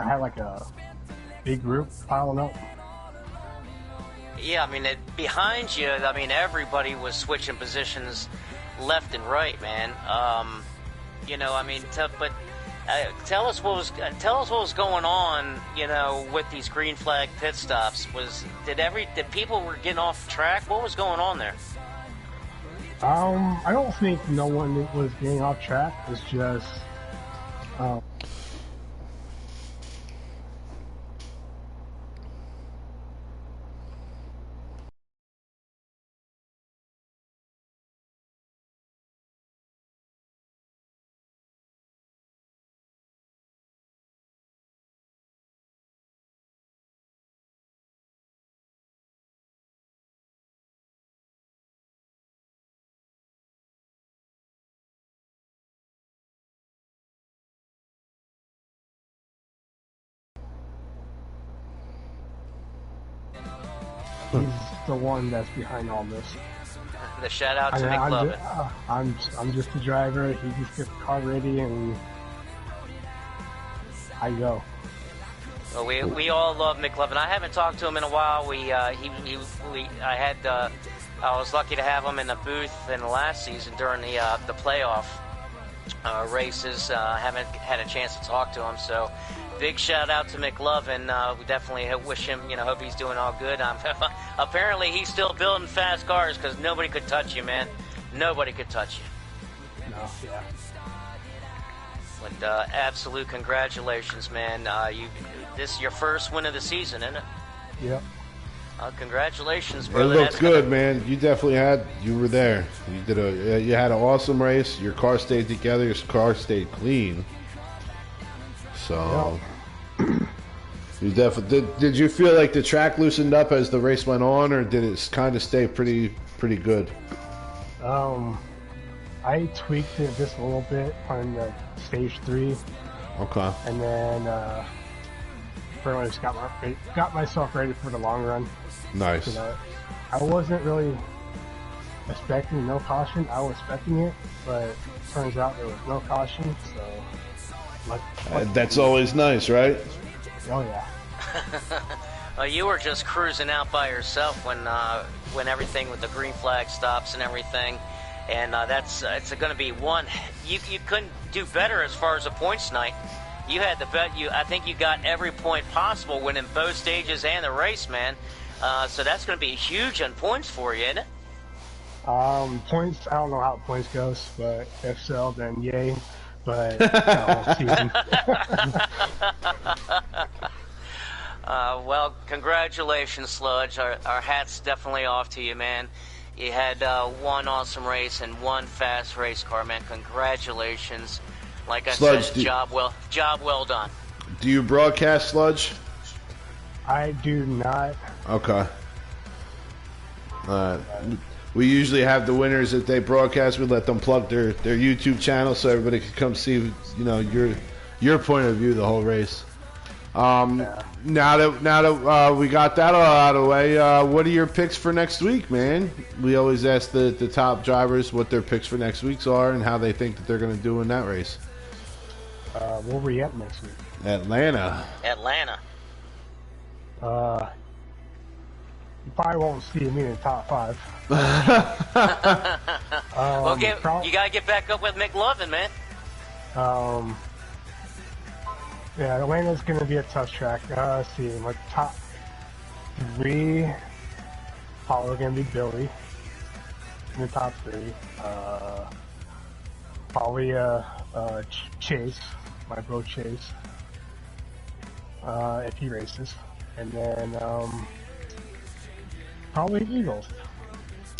had like a big group piling up. Yeah, I mean, behind you, I mean, everybody was switching positions left and right, man. You know, I mean, tell us what was going on, you know, with these green flag pit stops. Did people were getting off track? What was going on there? I don't think no one was getting off track. It's just he's the one that's behind all this. The shout out to McLovin. I'm just the driver. He just gets the car ready and I go. Well, we all love McLovin. I haven't talked to him in a while. I was lucky to have him in the booth in the last season during the playoff races. Haven't had a chance to talk to him, so big shout out to McLovin. We definitely wish him, you know, hope he's doing all good. Apparently he's still building fast cars because nobody could touch you, man. Nobody could touch you. No, yeah. But absolute congratulations, man. This is your first win of the season, isn't it? Yep. Congratulations, It brother. looked good, man. You definitely you were there. You had an awesome race. Your car stayed together. Your car stayed clean. So, you definitely did. You feel like the track loosened up as the race went on, or did it kind of stay pretty good? I tweaked it just a little bit on the stage 3. Okay. And then pretty much got myself ready for the long run. Nice. You know, I wasn't really expecting no caution. I was expecting it, but it turns out there was no caution. So, that's always nice, right? Oh yeah. You were just cruising out by yourself when everything with the green flag stops and everything, and it's going to be one. You couldn't do better as far as the points night. You had the bet. I think you got every point possible winning both stages and the race, man. So that's going to be huge on points for you, isn't it? Points. I don't know how points goes, but if so, then yay. But no, season. Well, congratulations, Sludge. Our hat's definitely off to you, man. You had one awesome race and one fast race car, man. Congratulations. Like I Sludge, said, job well done. Do you broadcast, Sludge? I do not. Okay. We usually have the winners that they broadcast. We let them plug their YouTube channel so everybody can come see, your point of view the whole race. Now that we got that all out of the way, what are your picks for next week, man? We always ask the top drivers what their picks for next week's are and how they think that they're going to do in that race. Where we at next week? Atlanta. You probably won't see me in the top 5. You gotta get back up with McLovin, man. Yeah, Atlanta's gonna be a tough track. Let's see, my top 3 probably gonna be Billy in the top 3. Probably Chase, my bro Chase, if he races, and then probably Eagles.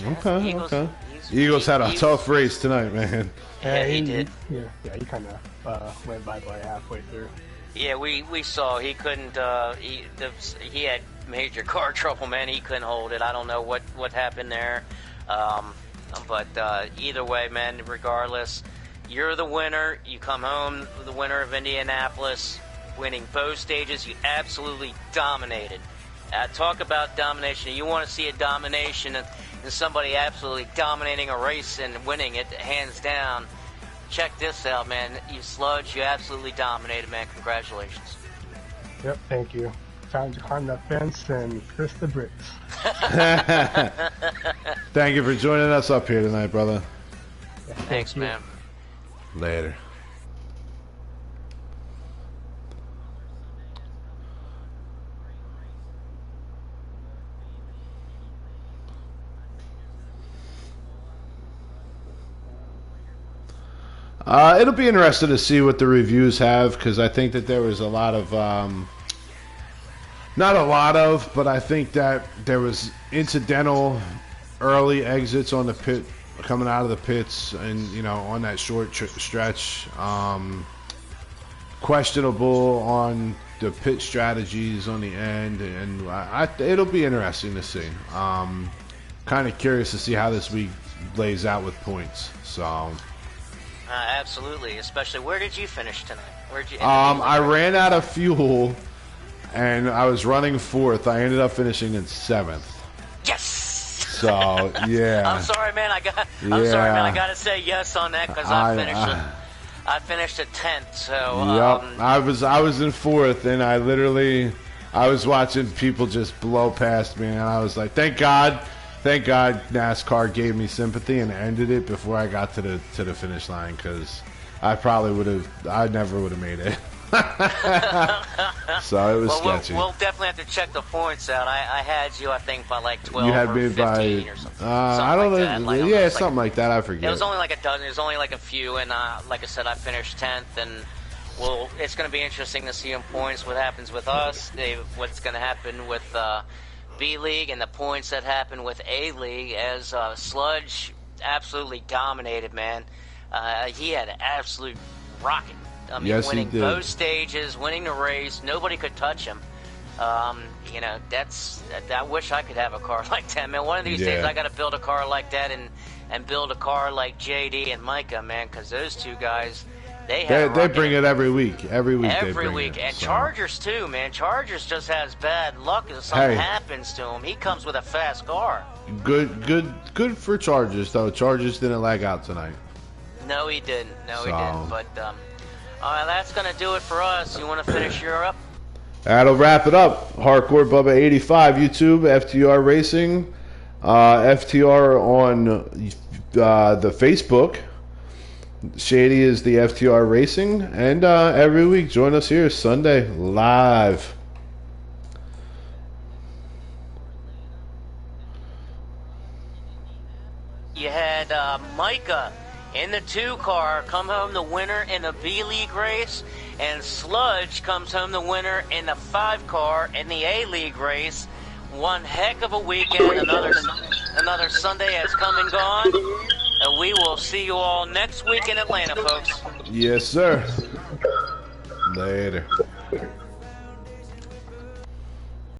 Okay. Eagles had a tough race tonight, man. Yeah, he did. Yeah, he kind of went by halfway through. Yeah, we saw he couldn't. He had major car trouble, man. He couldn't hold it. I don't know what happened there, but either way, man. Regardless, you're the winner. You come home the winner of Indianapolis, winning both stages. You absolutely dominated. Talk about domination. You want to see a domination and somebody absolutely dominating a race and winning it hands down. Check this out, man. You Sludge, you absolutely dominated, man. Congratulations. Yep, thank you. Time to climb that fence and kiss the bricks. Thank you for joining us up here tonight, brother. Yeah, Thanks, man. Later. It'll be interesting to see what the reviews have, because I think that there was a lot of, not a lot of, but I think that there was incidental early exits on the pit, coming out of the pits, and on that short stretch, questionable on the pit strategies on the end, and it'll be interesting to see. Kind of curious to see how this week lays out with points. So. Absolutely, especially where did you finish tonight? Where'd you? I ran out of fuel, and I was running 4th. I ended up finishing in 7th. Yes. So yeah. I'm sorry, man. I gotta say yes on that because I finished at 10th. So yep. I was in 4th, and I was watching people just blow past me, and I was like, thank God NASCAR gave me sympathy and ended it before I got to the finish line, because I never would have made it. So it was sketchy. We'll definitely have to check the points out. I had you, I think, by like 12 you had or me 15 by, or something. I don't know. Something like that. I forget. It was only like a dozen. It was only like a few, and like I said, I finished 10th, and it's going to be interesting to see in points what happens with us, what's going to happen with B League and the points that happened with A League, as Sludge absolutely dominated, man. He had an absolute rocket. I mean, Yes, winning he did. both stages, winning the race, nobody could touch him. You know, I wish I could have a car like that, man. One of these days I got to build a car like that and build a car like JD and Micah, man, because those two guys, they bring it every week. Every week they bring week. it. And So. Chargers too, man. Chargers just has bad luck if something happens to him. He comes with a fast car. Good for Chargers though. Chargers didn't lag out tonight. No, he didn't. He didn't. But all right, that's gonna do it for us. You want to finish your up? That'll wrap it up. Hardcore Bubba 85 YouTube, FTR Racing, FTR on the Facebook. Shady is the FTR Racing, and every week join us here Sunday live. You had Micah in the 2 car come home the winner in the B League race, and Sludge comes home the winner in the 5 car in the A League race. One heck of a weekend. Another Sunday has come and gone. And we will see you all next week in Atlanta, folks. Yes, sir. Later.